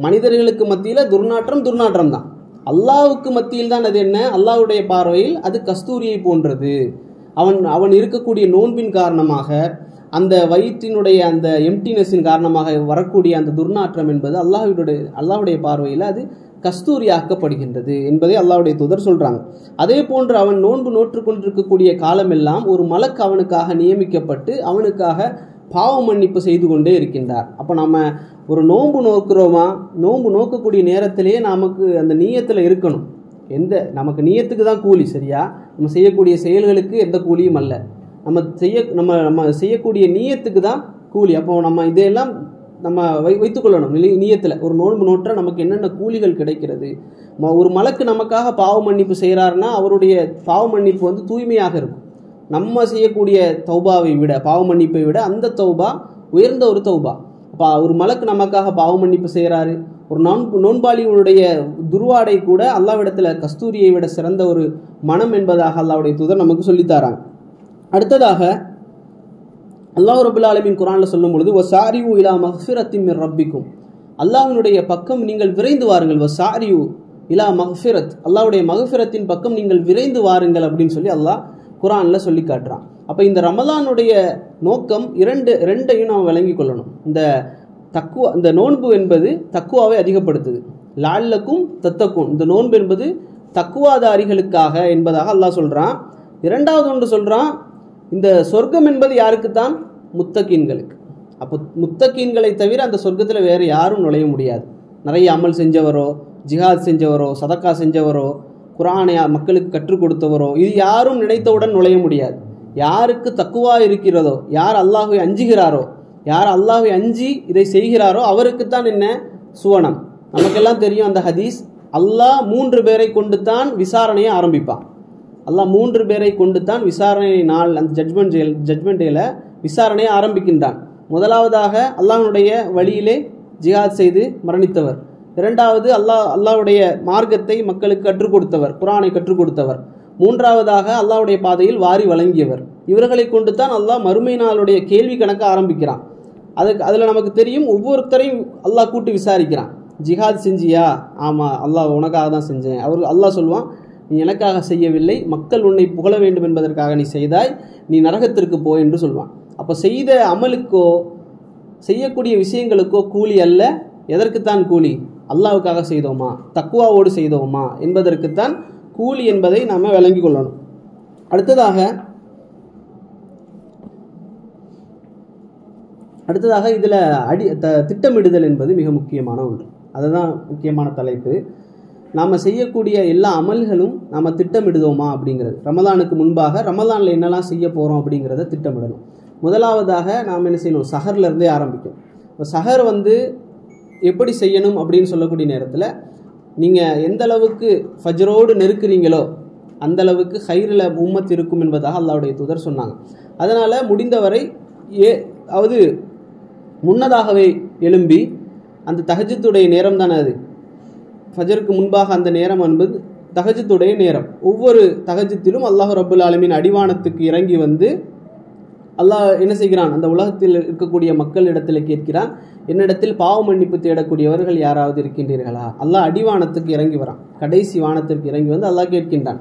மனிதர்களுக்கு மத்தியில் துர்நாற்றம் தான், அல்லாஹ்வுக்கு மத்தியில் தான் அது என்ன, அல்லாஹ்வுடைய பார்வையில் அது கஸ்தூரியை போன்றது. அவன் இருக்கக்கூடிய நோன்பின் காரணமாக, அந்த வயிற்றினுடைய அந்த எம்டினஸின் காரணமாக வரக்கூடிய அந்த துர்நாற்றம் என்பது அல்லாஹ்வுடைய பார்வையில் அது கஸ்தூரியாக்கப்படுகின்றது என்பதை அல்லாஹ்வுடைய தூதர் சொல்றாங்க. அதே போன்று அவன் நோன்பு நோற்று கொண்டிருக்கக்கூடிய காலமெல்லாம் ஒரு மலக்கு அவனுக்காக நியமிக்கப்பட்டு அவனுக்காக பாவ மன்னிப்பு செய்து கொண்டே இருக்கின்றார். அப்போ நம்ம ஒரு நோன்பு நோக்குறோமா, நோன்பு நோக்கக்கூடிய நேரத்திலேயே நமக்கு அந்த நீயத்தில் இருக்கணும். நமக்கு நீயத்துக்கு தான் கூலி, சரியா? நம்ம செய்யக்கூடிய செயல்களுக்கு எந்த கூலியும் அல்ல, நம்ம செய்யக்கூடிய நீயத்துக்கு தான் கூலி. அப்போ நம்ம இதையெல்லாம் நம்ம வைத்துக்கொள்ளணும் நீயத்தில். ஒரு நோன்பு நோற்ற நமக்கு என்னென்ன கூலிகள் கிடைக்கிறது. ஒரு மலக்கு நமக்காக பாவ மன்னிப்பு செய்கிறாருன்னா அவருடைய பாவ மன்னிப்பு தூய்மையாக இருக்கும். நம்ம செய்யக்கூடிய தௌபாவை விட, பாவ மன்னிப்பை விட அந்த தௌபா உயர்ந்த ஒரு தௌபா. அப்போ ஒரு மலக்கு நமக்காக பாவ மன்னிப்பு செய்கிறாரு, ஒரு நோன்பாளிகளுடைய துர்வாடை கூட அல்லாஹ்விடத்தில் கஸ்தூரியை விட சிறந்த ஒரு மனம் என்பதாக அல்லாஹ்வுடைய தூதர் நமக்கு சொல்லித்தாராங்க. அடுத்ததாக அல்லாஹ் ரப்பல் ஆலமீன் குர்ஆன்ல சொல்லும் பொழுது வசாரிஉ இலா மக்ஃபிரத்தின் மிர் ரப்பிக்கும், அல்லாஹ்வினுடைய பக்கம் நீங்கள் விரைந்து வாருங்கள். வசாரிஉ இலா மக்ஃபிரத், அல்லாஹ்வுடைய மக்ஃபிரத்தின் பக்கம் நீங்கள் விரைந்து வாருங்கள் அப்படின்னு சொல்லி அல்லாஹ் குர்ஆன்ல சொல்லி காட்டுறான். அப்போ இந்த ரமலானுடைய நோக்கம் ரெண்டையும் நாம் விளங்கி கொள்ளணும். இந்த நோன்பு என்பது தக்குவாவை அதிகப்படுத்துது. லஅல்லக்கும் தத்தக்கும், இந்த நோன்பு என்பது தக்குவாதாரிகளுக்காக என்பதாக அல்லாஹ் சொல்றான். இரண்டாவது ஒன்று சொல்றான், இந்த சொர்க்கம் என்பது யாருக்குத்தான்? முத்தகீன்களுக்கு. அப்போ முத்தகீன்களை தவிர அந்த சொர்க்கத்தில் வேறு யாரும் நுழைய முடியாது. நிறைய அமல் செஞ்சவரோ, ஜிஹாத் செஞ்சவரோ, சதக்கா செஞ்சவரோ, குர்ஆனை மக்களுக்கு கற்றுக் கொடுத்தவரோ, இது யாரும் நினைத்தவுடன் நுழைய முடியாது. யாருக்கு தக்குவா இருக்கிறதோ, யார் அல்லாஹ்வை அஞ்சுகிறாரோ, யார் அல்லாஹ்வை அஞ்சி இதை செய்கிறாரோ அவருக்குத்தான் என்ன சுவனம். நமக்கெல்லாம் தெரியும் அந்த ஹதீஸ். அல்லாஹ் 3 பேரை கொண்டு தான் விசாரணையை ஆரம்பிப்பான். அல்லாஹ் 3 பேரை கொண்டு தான் விசாரணை நாள், அந்த ஜட்மெண்ட் டேல விசாரணையை ஆரம்பிக்கின்றான். முதலாவதாக அல்லாஹ்வுடைய வழியிலே ஜிஹாத் செய்து மரணித்தவர். இரண்டாவது அல்லாஹ்வுடைய மார்க்கத்தை மக்களுக்கு கற்றுக் கொடுத்தவர், குர்ஆனை கற்றுக் கொடுத்தவர். மூன்றாவதாக அல்லாஹ்வுடைய பாதையில் வாரி வழங்கியவர். இவர்களை கொண்டு தான் அல்லாஹ் மறுமை நாளுடைய கேள்வி கணக்க ஆரம்பிக்கிறான். அதில் நமக்கு தெரியும், ஒவ்வொருத்தரையும் அல்லாஹ் கூட்டி விசாரிக்கிறான். ஜிஹாத் செஞ்சியா? ஆமாம், அல்லாஹ் உனக்காக தான் செஞ்சேன். அல்லாஹ் சொல்லுவான், நீ எனக்காக செய்யவில்லை, மக்கள் உன்னை புகழ வேண்டும் என்பதற்காக நீ செய்தாய், நீ நரகத்திற்கு போ என்று சொல்வான். அப்போ செய்த அமலுக்கோ செய்யக்கூடிய விஷயங்களுக்கோ கூலி அல்ல. எதற்குத்தான் கூலி? அல்லாஹ்வுக்காக செய்தோமா, தக்குவாவோடு செய்தோமா என்பதற்குத்தான் கூலி என்பதை நாம் விளங்கி கொள்ளணும். அடுத்ததாக இதில் திட்டமிடுதல் என்பது மிக முக்கியமான ஒன்று. அதுதான் முக்கியமான தலைப்பு. நாம் செய்யக்கூடிய எல்லா அமல்களும் நாம் திட்டமிடுதோமா அப்படிங்கிறது. ரமலானுக்கு முன்பாக ரமலானில் என்னெல்லாம் செய்ய போகிறோம் அப்படிங்கிறத திட்டமிடணும். முதலாவதாக நாம் என்ன செய்யணும்? சஹர்லேருந்தே ஆரம்பிக்கும். சஹர் எப்படி செய்யணும் அப்படின்னு சொல்லக்கூடிய நேரத்தில் நீங்கள் எந்த அளவுக்கு ஃபஜ்ரோடு நெருக்கிறீங்களோ அந்த அளவுக்கு ஹைரில் உம்மத் இருக்கும் என்பதாக அல்லாஹ்வுடைய தூதர் சொன்னாங்க. அதனால் முடிந்தவரை முன்னதாகவே எழும்பி, அந்த தஹஜ்ஜுடைய நேரம் தானே அது, ஃபஜருக்கு முன்பாக அந்த நேரம் என்பது தஹஜ்ஜுடைய நேரம். ஒவ்வொரு தஹஜ்ஜுத்திலும் அல்லாஹ் ரப்புல் ஆலமீன் அடிவானத்துக்கு இறங்கி அல்லாஹ் என்ன செய்கிறான்? அந்த உலகத்தில் இருக்கக்கூடிய மக்களிடத்தில் கேட்கிறான், என்னிடத்தில் பாவ மன்னிப்பு தேடக்கூடியவர்கள் யாராவது இருக்கின்றீர்களா? அல்லாஹ் அடிவானத்துக்கு இறங்கி வரான், கடைசி வானத்திற்கு இறங்கி அல்லாஹ் கேட்கின்றான்.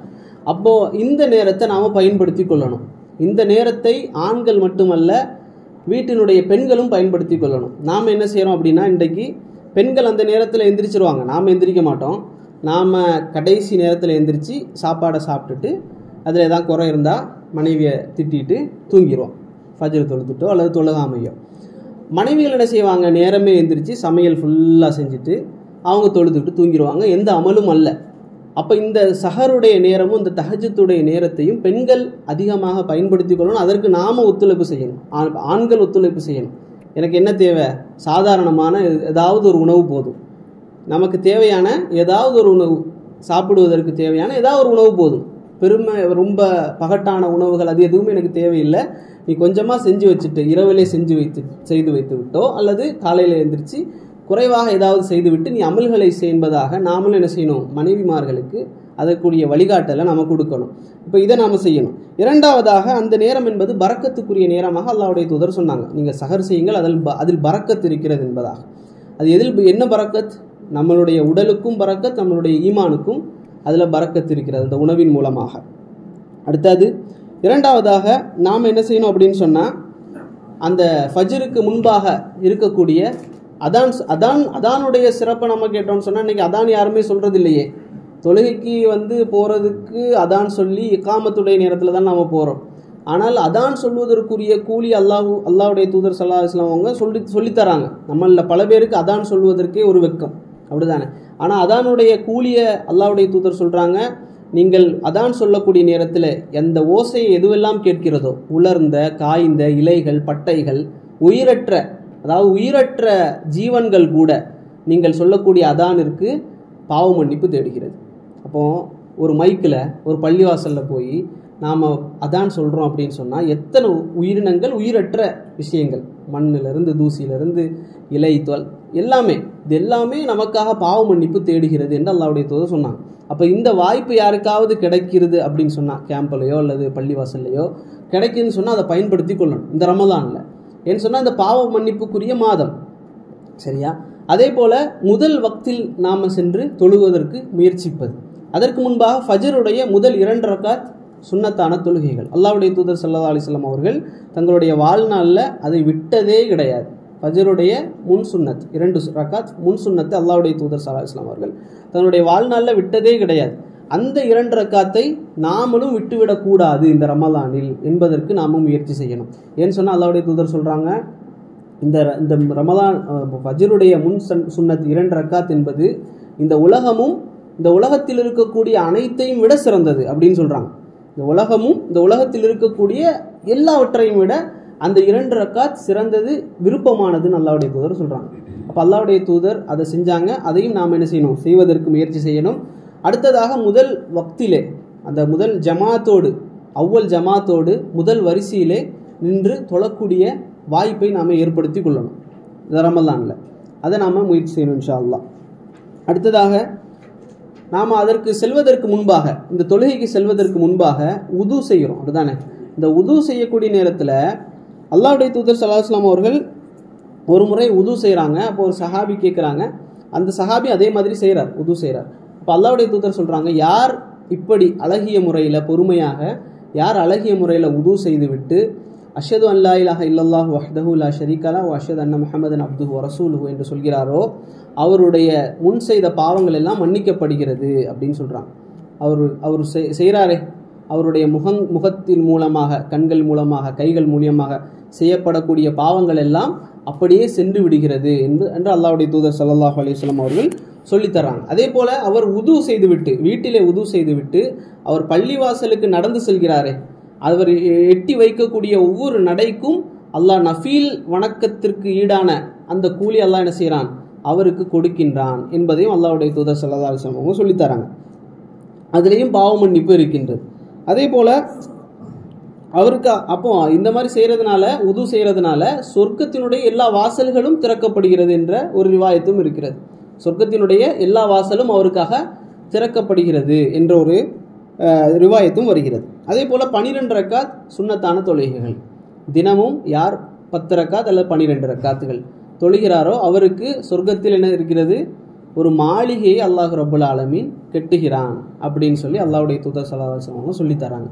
அப்போ இந்த நேரத்தை நாம் பயன்படுத்தி கொள்ளணும். இந்த நேரத்தை ஆண்கள் மட்டுமல்ல, வீட்டினுடைய பெண்களும் பயன்படுத்தி கொள்ளணும். நாம் என்ன செய்கிறோம் அப்படின்னா, இன்றைக்கு பெண்கள் அந்த நேரத்தில் எந்திரிச்சிருவாங்க, நாம் எந்திரிக்க மாட்டோம். நாம் கடைசி நேரத்தில் எந்திரிச்சு சாப்பாடை சாப்பிட்டுட்டு அதில் ஏதாவது குறை இருந்தால் மனைவியை திட்டிட்டு தூங்கிடுவோம். ஃபஜ்ர் தொழுதுட்டோ அல்லது தொழுகாமையோ. மனைவிகள் என்ன செய்வாங்க? நேரமே எந்திரிச்சு சமையல் ஃபுல்லாக செஞ்சுட்டு அவங்க தொழுதுட்டு தூங்கிடுவாங்க, எந்த அமலும் அல்ல. அப்போ இந்த சஹருடைய நேரமும் இந்த தஹஜ்ஜுடைய நேரத்தையும் பெண்கள் அதிகமாக பயன்படுத்தி கொள்ளணும். அதற்கு நாம் ஒத்துழைப்பு செய்யணும், ஆண்கள் ஒத்துழைப்பு செய்யணும். எனக்கு என்ன தேவை? சாதாரணமான ஏதாவது ஒரு உணவு போதும். நமக்கு தேவையான ஏதாவது ஒரு உணவு, சாப்பிடுவதற்கு தேவையான ஏதாவது ஒரு உணவு போதும். ரொம்ப பகட்டான உணவுகள் அது எதுவுமே எனக்கு தேவையில்லை. நீ கொஞ்சமாக செஞ்சு வச்சுட்டு இரவிலே செய்து வைத்து விட்டோ அல்லது காலையில் எழுந்திரிச்சு குறைவாக ஏதாவது செய்துவிட்டு நீ அமல்களை செய்வதாக நாமளும் என்ன செய்யணும்? மனைவிமார்களுக்கு அதற்குரிய வழிகாட்டலை நம்ம கொடுக்கணும். இப்போ இதை நாம் செய்யணும். இரண்டாவதாக, அந்த நேரம் என்பது பரக்கத்துக்குரிய நேரமாக அல்லாஹ்வுடைய தூதர் சொன்னாங்க. நீங்கள் சஹர் செய்யுங்கள், அதில் பரக்கத் இருக்கிறது என்பதாக. அது என்ன பரக்கத்? நம்மளுடைய உடலுக்கும் பரக்கத், நம்மளுடைய ஈமானுக்கும் அதில் பரக்கத் இருக்கிறது அந்த உணவின் மூலமாக. அடுத்தது இரண்டாவதாக நாம் என்ன செய்யணும் அப்படின்னு சொன்னால், அந்த ஃபஜ்ருக்கு முன்பாக இருக்கக்கூடிய அதானுடைய சிறப்பை நம்ம கேட்டோம்னு சொன்னால், இன்றைக்கி அதான் யாருமே சொல்கிறது இல்லையே. தொழுகைக்கு போகிறதுக்கு அதான் சொல்லி இகாமத்துடைய நேரத்தில் தான் நாம் போகிறோம். ஆனால் அதான் சொல்வதற்குரிய கூலி அல்லாஹ்வுடைய தூதர் ஸல்லல்லாஹு அலைஹி வஸல்லம் அவங்க சொல்லித்தராங்க. நம்மளில் பல பேருக்கு அதான் சொல்வதற்கே ஒரு வெட்கம், அப்படிதானே? ஆனால் அதானுடைய கூலியை அல்லாஹ்வுடைய தூதர் சொல்கிறாங்க, நீங்கள் அதான் சொல்லக்கூடிய நேரத்தில் எந்த ஓசையை எதுவெல்லாம் கேட்கிறதோ, உலர்ந்த காய்ந்த இலைகள் பட்டைகள் உயிரற்ற ஜீவன்கள் கூட நீங்கள் சொல்லக்கூடிய அதானிற்கு பாவ மன்னிப்பு தேடுகிறது. அப்போது ஒரு மைக்கில் ஒரு பள்ளிவாசலில் போய் நாம் அதான் சொல்கிறோம் அப்படின்னு சொன்னால் எத்தனை உயிரினங்கள், உயிரற்ற விஷயங்கள், மண்ணிலிருந்து தூசியிலிருந்து இலை எல்லாமே இது எல்லாமே நமக்காக பாவ மன்னிப்பு தேடுகிறது என்று அல்லாஹ்வுடைய தூதர் சொன்னாங்க. அப்போ இந்த வாய்ப்பு யாருக்காவது கிடைக்கிறது அப்படின்னு சொன்னால், கேம்ப்லையோ அல்லது பள்ளிவாசல்லையோ கிடைக்குதுன்னு சொன்னால் அதை பயன்படுத்தி கொள்ளணும் இந்த ரமலானில். ஏன்னு சொன்னால் இந்த பாவ மன்னிப்புக்குரிய மாதம், சரியா? அதே போல் முதல் வக்தில் நாம் சென்று தொழுவதற்கு முயற்சிப்பது. அதற்கு முன்பாக ஃபஜருடைய முதல் 2 ரக்காத் சுன்னத்தான தொழுகைகள். அல்லாஹ்வுடைய தூதர் ஸல்லல்லாஹு அலைஹி வஸல்லம் அவர்கள் தங்களுடைய வாழ்நாளில் அதை விட்டதே கிடையாது. ஃபஜருடைய முன் சுன்னத் 2 ரக்காத் முன் சுன்னத்தை அல்லாஹ்வுடைய தூதர் ஸல்லல்லாஹு அலைஹி வஸல்லம் அவர்கள் தங்களுடைய வாழ்நாளில் விட்டதே கிடையாது. அந்த 2 ரக்காத்தை நாமளும் விட்டுவிடக்கூடாது இந்த ரமலானில் என்பதற்கு நாமும் முயற்சி செய்யணும். ஏன்னு சொன்னால் அல்லாஹ்வுடைய தூதர் சொல்கிறாங்க, இந்த ரமலான் ஃபஜருடைய முன் சுன்னத் 2 ரக்காத் என்பது இந்த உலகமும் இந்த உலகத்தில் இருக்கக்கூடிய அனைத்தையும் விட சிறந்தது அப்படின்னு சொல்கிறாங்க. இந்த உலகமும் இந்த உலகத்தில் இருக்கக்கூடிய எல்லாவற்றையும் விட அந்த 2 ரக்காத் சிறந்தது, விருப்பமானதுன்னு அல்லாஹ்வுடைய தூதர் சொல்கிறாங்க. அப்போ அல்லாஹ்வுடைய தூதர் அதை செஞ்சாங்க. அதையும் நாம் என்ன செய்யணும்? செய்வதற்கு முயற்சி செய்யணும். அடுத்ததாக முதல் வக்திலே அந்த முதல் ஜமாத்தோடு அவ்வல் ஜமாத்தோடு முதல் வரிசையிலே நின்று தொழக்கூடிய வாய்ப்பை நாம் ஏற்படுத்தி கொள்ளணும் இந்த ரமலானில். அதை நாம் முயற்சி செய்யணும் இன்ஷா அல்லாஹ். அடுத்ததாக நாம் அதற்கு செல்வதற்கு முன்பாக, இந்த தொழுகைக்கு செல்வதற்கு முன்பாக உது செய்கிறோம், அப்படிதானே? இந்த உது செய்யக்கூடிய நேரத்தில் அல்லாஹ்வுடைய தூதர் ஸல்லல்லாஹு அலைஹி வஸல்லம் அவர்கள் ஒரு முறை உது செய்கிறாங்க. அப்போ ஒரு சஹாபி கேட்குறாங்க, அந்த சஹாபி அதே மாதிரி செய்கிறார், உது செய்கிறார். அப்போ அல்லாஹ்வுடைய தூதர் சொல்கிறாங்க, யார் இப்படி அழகிய முறையில் பொறுமையாக, யார் அழகிய முறையில் உது செய்துவிட்டு அஷ்ஹது அன் லா இலாஹ இல்லல்லாஹு வஹ்தஹு லா ஷரீக லஹு வ அஷ்ஹது அன்ன முஹம்மதன் அப்துஹு வ ரசூலுஹு என்று சொல்கிறாரோ அவருடைய முன் செய்த பாவங்கள் எல்லாம் மன்னிக்கப்படுகிறது அப்படின்னு சொல்கிறாங்க. அவர் செய்கிறாரே, அவருடைய முகத்தின் மூலமாக, கண்கள் மூலமாக, கைகள் மூலமாக செய்யப்படக்கூடிய பாவங்கள் எல்லாம் அப்படியே சென்று விடுகிறது என்று அல்லாஹ்வுடைய தூதர் ஸல்லல்லாஹு அலைஹி வஸல்லம் அவர்கள் சொல்லித்தராங்க. அதே போல் அவர் உது செய்துவிட்டு, வீட்டிலே உது செய்துவிட்டு அவர் பள்ளிவாசலுக்கு நடந்து செல்கிறாரே, அவர் எட்டி வைக்கக்கூடிய ஒவ்வொரு நடைக்கும் அல்லாஹ் நஃபீல் வணக்கத்திற்கு ஈடான அந்த கூலி அல்லாஹ் என்ன செய்கிறான்? அவருக்கு கொடுக்கின்றான் என்பதையும் அல்லாஹ்வுடைய தூதர் ஸல்லல்லாஹு அலைஹி வஸல்லம் அவங்க சொல்லித்தராங்க. அதுலேயும் பாவ மன்னிப்பு இருக்கின்றது. அதே போல் அவருக்கு அப்போ இந்த மாதிரி செய்கிறதுனால, உது செய்கிறதுனால சொர்க்கத்தினுடைய எல்லா வாசல்களும் திறக்கப்படுகிறது என்ற ஒரு ரிவாயத்தும் இருக்கிறது. சொர்க்கத்தினுடைய எல்லா வாசலும் அவருக்காக திறக்கப்படுகிறது என்ற ஒரு ரிவாயத்தும் வருகிறது. அதே போல் 12 ரக்காத் சுன்னத்தான தொழுகைகள். தினமும் யார் 10 ரக்காத் அல்லது 12 ரக்காத்துகள் தொழுகிறாரோ அவருக்கு சொர்க்கத்தில் என்ன இருக்கிறது? ஒரு மாளிகையை அல்லாஹ் ரப்புல் ஆலமீன் கெட்டுகிறான் அப்படின்னு சொல்லி அல்லாஹ்வுடைய தூதர் ஸல்லல்லாஹு அலைஹி வஸல்லம் சொல்லித்தராங்க.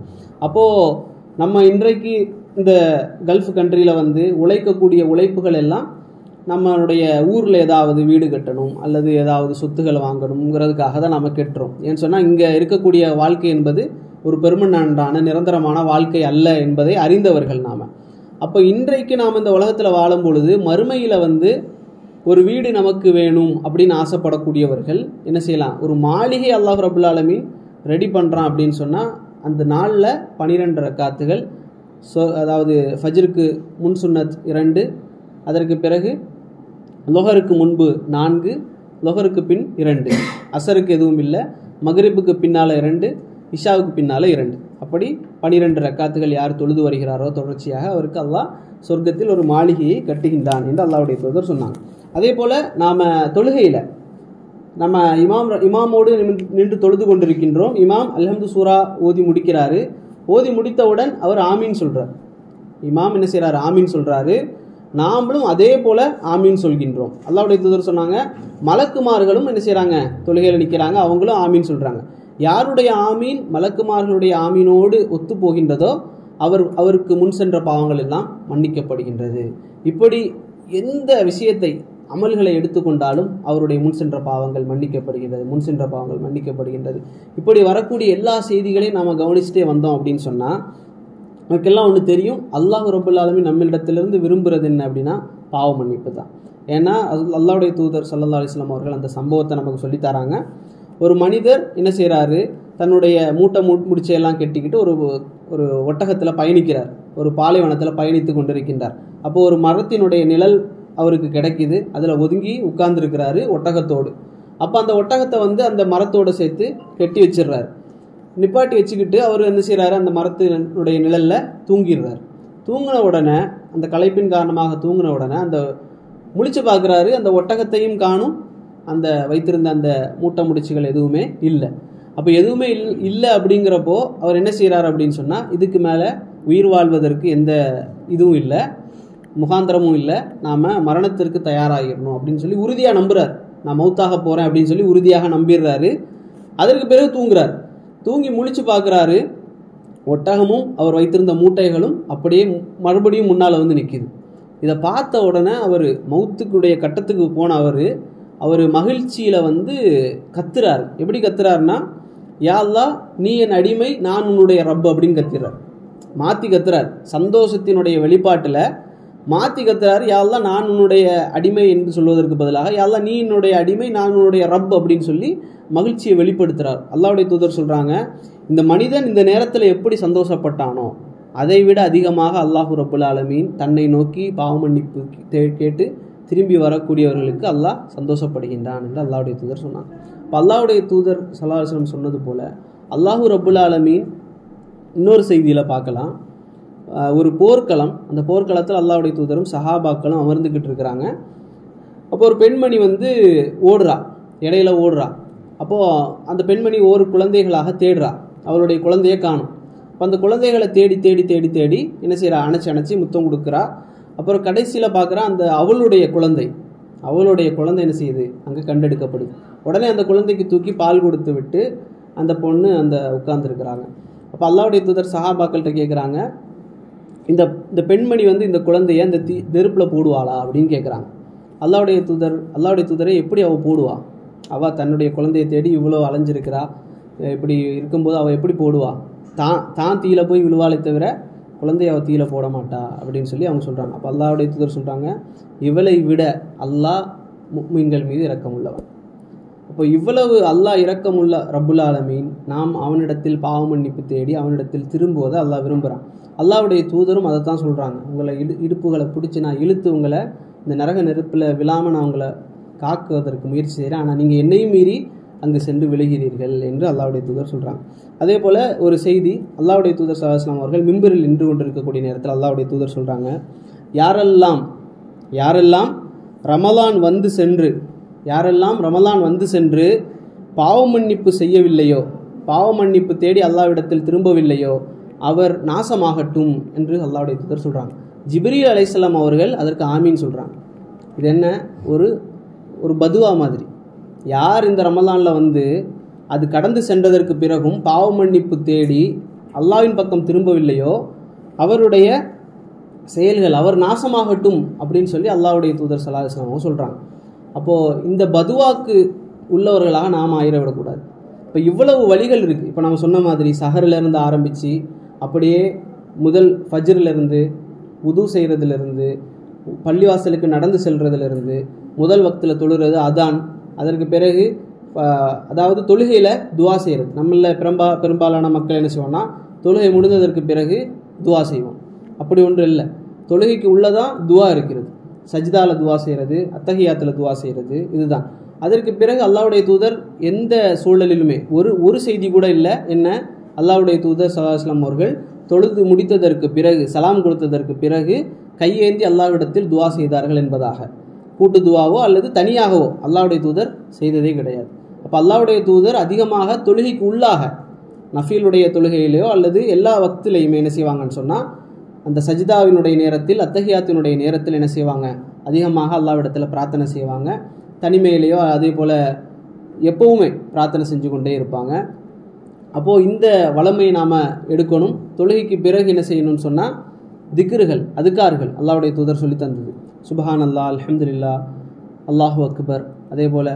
அப்போது நம்ம இன்றைக்கு இந்த கல்ஃப் கண்ட்ரியில் வந்து உழைக்கக்கூடிய உழைப்புகள் எல்லாம் நம்மளுடைய ஊரில் ஏதாவது வீடு கட்டணும் அல்லது ஏதாவது சொத்துக்களை வாங்கணுங்கிறதுக்காக தான் நம்ம கெட்டுறோம். ஏன்னு சொன்னால் இங்கே இருக்கக்கூடிய வாழ்க்கை என்பது ஒரு பெர்மனண்டான நிரந்தரமான வாழ்க்கை அல்ல என்பதை அறிந்தவர்கள் நாம். அப்போ இன்றைக்கு நாம் இந்த உலகத்தில் வாழும் பொழுது மறுமையில் வந்து ஒரு வீடு நமக்கு வேணும் அப்படின்னு ஆசைப்படக்கூடியவர்கள் என்ன செய்யலாம்? ஒரு மாளிகை அல்லாஹ் ரப்புல் ஆலமீன் ரெடி பண்ணுறான் அப்படின்னு சொன்னால் அந்த நாளில் 12 ரக்காத்துகள், அதாவது ஃபஜ்ருக்கு முன் சுன்னத் 2, அதற்கு பிறகு லொஹருக்கு முன்பு 4, லொஹருக்கு பின் 2, அசருக்கு எதுவும் இல்லை, மக்ரிபுக்கு பின்னால் 2, இஷாவுக்கு பின்னால் 2, அப்படி 12 ரக்காத்துகள் யார் தொழுது வருகிறாரோ தொடர்ச்சியாக அவருக்கு அல்லாஹ் சொர்க்கத்தில் ஒரு மாளிகையை கட்டுகின்றான் என்று அல்லாஹ்வுடைய தூதர் சொன்னாங்க. அதே போல் நாம் தொழுகையில் நம்ம இமாமோடு நின்று தொழுது கொண்டிருக்கின்றோம். இமாம் அல்ஹம்து சூரா ஓதி முடிக்கிறாரு. ஓதி முடித்தவுடன் அவர் ஆமீன் சொல்கிறார். இமாம் என்ன செய்கிறார்? ஆமீன் சொல்கிறாரு. நாமளும் அதே போல் ஆமீன் சொல்கின்றோம். அல்லாஹ்வுடைய தூதர் சொன்னாங்க, மலக்குமார்களும் என்ன செய்கிறாங்க? தொழுகையில் நிற்கிறாங்க, அவங்களும் ஆமீன் சொல்கிறாங்க. யாருடைய ஆமீன் மலக்குமார்களுடைய ஆமீனோடு ஒத்து போகின்றதோ அவருக்கு முன் சென்ற பாவங்கள் எல்லாம் மன்னிக்கப்படுகின்றது. இப்படி எந்த விஷயத்தை அமல்களை எடுத்துக்கொண்டாலும் அவருடைய முன் சென்ற பாவங்கள் மன்னிக்கப்படுகின்றது. இப்படி வரக்கூடிய எல்லா செய்திகளையும் நாம் கவனிச்சுட்டே வந்தோம் அப்படின்னு சொன்னால் நமக்கெல்லாம் ஒன்று தெரியும், அல்லாஹ் ரப்புல் ஆலமீன் நம்மளிடத்திலிருந்து விரும்புகிறது என்ன அப்படின்னா பாவ மன்னிப்பு தான். ஏன்னா அல்லாஹ்வுடைய தூதர் ஸல்லல்லாஹு அலைஹி வஸல்லம் அவர்கள் அந்த சம்பவத்தை நமக்கு சொல்லித்தராங்க. ஒரு மனிதர் என்ன செய்கிறாரு? தன்னுடைய மூட்டை முடிச்சையெல்லாம் கெட்டிக்கிட்டு ஒரு ஒட்டகத்தில் பயணிக்கிறார், ஒரு பாலைவனத்தில் பயணித்து கொண்டிருக்கின்றார். அப்போது ஒரு மரத்தினுடைய நிழல் அவருக்கு கிடைக்கிது, அதில் ஒதுங்கி உட்கார்ந்துருக்கிறாரு ஒட்டகத்தோடு. அப்போ அந்த ஒட்டகத்தை வந்து அந்த மரத்தோடு சேர்த்து கெட்டி வச்சிடுறாரு. நிப்பாட்டி வச்சுக்கிட்டு அவர் என்ன செய்கிறாரு? அந்த மரத்தினுடைய நிழலில் தூங்கிடுறார். தூங்கின உடனே, அந்த களைப்பின் காரணமாக தூங்கின உடனே அந்த முழிச்சு பார்க்குறாரு, அந்த ஒட்டகத்தையும் காணும், அந்த வைத்திருந்த அந்த மூட்டை முடிச்சுகள் எதுவுமே இல்லை. அப்போ எதுவுமே இல்லை அப்படிங்கிறப்போ அவர் என்ன செய்கிறார் அப்படின்னு சொன்னால், இதுக்கு மேலே உயிர் வாழ்வதற்கு எந்த இதுவும் இல்லை, முகாந்திரமும் இல்லை, நாம் மரணத்திற்கு தயாராகிடணும் அப்படின்னு சொல்லி உறுதியாக நம்புகிறார். நான் மௌத்தாக போகிறேன் அப்படின்னு சொல்லி உறுதியாக நம்பிடுறாரு. அதற்கு பிறகு தூங்குறார். தூங்கி முழிச்சு பார்க்குறாரு, ஒட்டகமும் அவர் வைத்திருந்த மூட்டைகளும் அப்படியே மறுபடியும் முன்னால் வந்து நிற்கிது. இதை பார்த்த உடனே அவர் மௌத்துக்குடைய கட்டத்துக்கு போன அவர் மகிழ்ச்சியில் வந்து கத்துறாரு. எப்படி கத்துறாருன்னா, யா அல்லாஹ் நீ என் அடிமை, நான் உன்னுடைய ரப் அப்படின்னு கத்துறார். மாற்றி கத்துறார். சந்தோஷத்தினுடைய வெளிப்பாட்டில் மாற்றி கத்துறாரு. யா அல்லாஹ் நான் உன்னுடைய அடிமை என்று சொல்வதற்கு பதிலாக யா அல்லாஹ் நீ என்னுடைய அடிமை, நான் உன்னுடைய ரப் அப்படின்னு சொல்லி மகிழ்ச்சியை வெளிப்படுத்துகிறார். அல்லாஹ்வுடைய தூதர் சொல்கிறாங்க, இந்த மனிதன் இந்த நேரத்தில் எப்படி சந்தோஷப்பட்டானோ அதை விட அதிகமாக அல்லாஹு ரப்புல் ஆலமீன் தன்னை நோக்கி பாவ மன்னிப்பு கேட்டு திரும்பி வரக்கூடியவர்களுக்கு அல்லாஹ் சந்தோஷப்படுகின்றான் என்று அல்லாஹ்வுடைய தூதர் சொன்னாங்க. இப்போ அல்லாஹ்வுடைய தூதர் ஸல்லல்லாஹு அலைஹி வஸல்லம் சொன்னது போல அல்லாஹு ரப்புல் ஆலமீன் இன்னொரு செய்தியில் பார்க்கலாம். ஒரு போர்க்களம், அந்த போர்க்களத்தில் அல்லாஹ்வுடைய தூதரும் சஹாபாக்களும் அமர்ந்துக்கிட்டு இருக்கிறாங்க. அப்போ ஒரு பெண்மணி வந்து ஓடுறா, இடையில ஓடுறா. அப்போது அந்த பெண்மணி ஒரு குழந்தைகளாக தேடுறா, அவளுடைய குழந்தையை காணும். அப்போ அந்த குழந்தைகளை தேடி தேடி தேடி தேடி என்ன செய்கிறா, அணைச்சி முத்தம் கொடுக்குறா. அப்புறம் கடைசியில் பார்க்குறா, அந்த அவளுடைய குழந்தை என்ன செய்யுது, அங்கே கண்டெடுக்கப்படுது. உடனே அந்த குழந்தைக்கு தூக்கி பால் கொடுத்து விட்டு அந்த பொண்ணு அந்த உட்கார்ந்துருக்கிறாங்க. அப்போ அல்லாஹ்வுடைய தூதர் சஹாபாக்கள்கிட்ட கேட்குறாங்க, இந்த பெண்மணி வந்து இந்த குழந்தைய அந்த நெருப்பில் போடுவாளா அப்படின்னு கேட்குறாங்க. அல்லாஹ்வுடைய தூதரை எப்படி அவள் போடுவா, அவள் தன்னுடைய குழந்தையை தேடி இவ்வளோ அலைஞ்சிருக்கிறா, இப்படி இருக்கும்போது அவள் எப்படி போடுவா, தான் தீயில போய் விழுவாளே தவிர குழந்தைய அவள் தீயில போட மாட்டா அப்படின்னு சொல்லி அவங்க சொல்கிறாங்க. அப்போ அல்லாஹ்வுடைய தூதர் சொல்கிறாங்க, இவளை விட அல்லாஹ் முஃமின்கள் மீது இரக்கமுள்ளவன். அப்போ இவ்வளவு அல்லாஹ் இரக்கமுள்ள ரப்புல் ஆலமீன் நாம் அவனிடத்தில் பாவ மன்னிப்பு தேடி அவனிடத்தில் திரும்புவதை அல்லாஹ் விரும்புகிறான். அல்லாஹ்வுடைய தூதரும் அதை தான் சொல்கிறாங்க, உங்களை இடுப்புகளை பிடிச்சி நான் இழுத்து உங்களை இந்த நரக நெருப்பில் விழாமல் நான் உங்களை காக்குவதற்கு முயற்சி செய்கிறேன், ஆனால் நீங்கள் என்னையும் மீறி அங்கு சென்று விழுகிறீர்கள் என்று அல்லாஹ்வுடைய தூதர் சொல்கிறாங்க. அதே போல் ஒரு செய்தி, அல்லாஹ்வுடைய தூதர் ஸல்லல்லாஹு அலைஹி வஸல்லம் அவர்கள் மிம்பரில் நின்று கொண்டிருக்கக்கூடிய நேரத்தில் அல்லாஹ்வுடைய தூதர் சொல்கிறாங்க, யாரெல்லாம் ரமலான் வந்து சென்று பாவ மன்னிப்பு செய்யவில்லையோ, பாவ மன்னிப்பு தேடி அல்லாஹ்விடத்தில் திரும்பவில்லையோ அவர் நாசமாகட்டும் என்று அல்லாஹ்வுடைய தூதர் சொல்கிறாங்க. ஜிப்ரீல் அலைஹிஸ்ஸலாம் அவர்கள் அதற்கு ஆமீன் சொல்கிறாங்க. இது என்ன, ஒரு பதுவா மாதிரி. யார் இந்த ரமலானில் வந்து அது கடந்து சென்றதற்கு பிறகும் பாவ மன்னிப்பு தேடி அல்லாஹ்வின் பக்கம் திரும்பவில்லையோ அவருடைய செயல்கள் அவர் நாசமாகட்டும் அப்படின்னு சொல்லி அல்லாஹ்வுடைய தூதர் ஸல்லல்லாஹு அலைஹி வஸல்லம் சொல்கிறாங்க. அப்போது இந்த பதுவாக்கு உள்ளவர்களாக நாம் ஆயிடவிடக்கூடாது. இப்போ இவ்வளவு வழிகள் இருக்குது. இப்போ நம்ம சொன்ன மாதிரி சஹரிலிருந்து ஆரம்பித்து அப்படியே முதல் ஃபஜ்ரிலிருந்து உது செய்கிறதுலேருந்து பள்ளிவாசலுக்கு நடந்து செல்றதுலேருந்து முதல் வக்தில் தொழுகிறது அதான், அதற்கு பிறகு அதாவது தொழுகையில் துவா செய்கிறது. நம்மள பெரும்பாலான மக்கள் என்ன செய்வோம்னா தொழுகை முடிந்ததற்கு பிறகு துவா செய்வோம். அப்படி ஒன்று இல்லை, தொழுகைக்கு உள்ளதான் துவா இருக்கிறது. சஜ்தால துவா செய்கிறது, அத்தஹியாத்தில் துவா செய்கிறது, இதுதான். அதற்கு பிறகு அல்லாஹ்வுடைய தூதர் எந்த சூழலிலுமே ஒரு செய்தி கூட இல்லை, என்ன, அல்லாஹ்வுடைய தூதர் ஸல்லல்லாஹு அலைஹி வஸல்லம் அவர்கள் தொழுது முடித்ததற்கு பிறகு சலாம் கொடுத்ததற்கு பிறகு கையேந்தி அல்லாஹ்விடத்தில் துவா செய்தார்கள் என்பதாக. கூட்டு துவாவோ அல்லது தனியாகவோ அல்லாஹ்வுடைய தூதர் செய்ததே கிடையாது. அப்போ அல்லாஹ்வுடைய தூதர் அதிகமாக தொழுகைக்கு உள்ளாக நஃபீலுடைய தொழுகையிலையோ அல்லது எல்லா வக்திலையுமே என்ன செய்வாங்கன்னு சொன்னால் அந்த சஜிதாவினுடைய நேரத்தில் அத்தஹியாத்தினுடைய நேரத்தில் என்ன செய்வாங்க, அதிகமாக அல்லாஹ்விடத்தில் பிரார்த்தனை செய்வாங்க. தனிமையிலேயோ அதே போல் எப்போவுமே பிரார்த்தனை செஞ்சு கொண்டே இருப்பாங்க. அப்போது இந்த வளமையை நாம் எடுக்கணும். தொழுகைக்கு பிறகு என்ன செய்யணும்னு சொன்னால் திக்ருகள், அதுக்கார்கள் அல்லாஹ்வுடைய தூதர் சொல்லி தந்தது. சுப்ஹான் அல்லாஹ், அல்ஹம்துலில்லாஹ், அல்லாஹு அக்பர், அதே போல்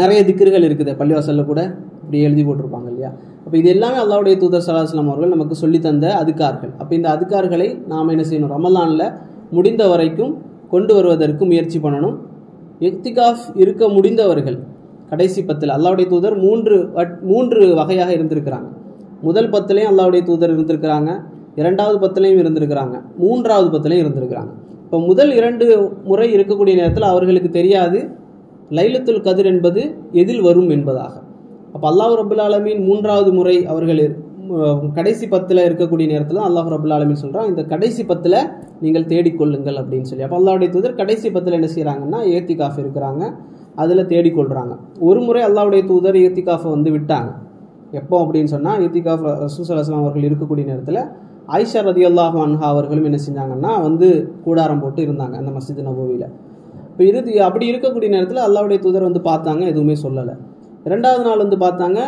நிறைய திக்ருகள் இருக்குது. பள்ளிவாசலில் கூட இப்படி எழுதி போட்டிருப்பாங்க இல்லையா. அப்போ இது எல்லாமே அல்லாஹ்வுடைய தூதர் ஸல்லல்லாஹு அலைஹி வஸல்லம் அவர்கள் நமக்கு சொல்லி தந்த அதுக்கார்கள். அப்போ இந்த அதுக்கார்களை நாம் என்ன செய்யணும், ரமலானில் முடிந்த வரைக்கும் கொண்டு வருவதற்கு முயற்சி பண்ணணும். இக்திகாஃப் இருக்க முடிந்தவர்கள் கடைசி 10 அல்லாஹ்வுடைய தூதர் மூன்று வகையாக இருந்திருக்கிறாங்க. முதல் 10லையும் அல்லாஹ்வுடைய தூதர் இருந்திருக்கிறாங்க, 2வது 10லையும் இருந்திருக்கிறாங்க, 3வது 10லையும் இருந்திருக்கிறாங்க. இப்போ முதல் 2 முறை இருக்கக்கூடிய நேரத்தில் அவர்களுக்கு தெரியாது லைலத்துல் கத்ர் என்பது எதில் வரும் என்பதாக. அப்போ அல்லாஹ் ரப்புல் ஆலமீன் 3வது முறை அவர்கள் கடைசி 10 இருக்கக்கூடிய நேரத்தில் அல்லாஹ் ரபுல் ஆலமீன் சொல்கிறான், இந்த கடைசி 10 நீங்கள் தேடிக்கொள்ளுங்கள் அப்படின்னு சொல்லி. அப்போ அல்லாஹ்வுடைய தூதர் கடைசி 10 என்ன செய்கிறாங்கன்னா ஏத்திகாஃப் இருக்கிறாங்க, அதில் தேடிக்கொள்கிறாங்க. ஒரு முறை அல்லாஹ்வுடைய தூதர் ஏத்திகாஃபை வந்து விட்டாங்க. எப்போ அப்படின்னு சொன்னால், ஏத்திகாஃப் ரசூல் ஸல்லல்லாஹு அலைஹி வஸல்லம் அவர்கள் இருக்கக்கூடிய நேரத்தில் ஆயிஷா ரலியல்லாஹு அன்ஹா அவர்களும் என்ன செஞ்சாங்கன்னா வந்து கூடாரம் போட்டு இருந்தாங்க அந்த மஸ்ஜித் நபவியில். இப்போ அப்படி இருக்கக்கூடிய நேரத்தில் அல்லாஹ்வுடைய தூதர் வந்து பார்த்தாங்க, எதுவுமே சொல்லலை. 2வது நாள் வந்து பார்த்தாங்க,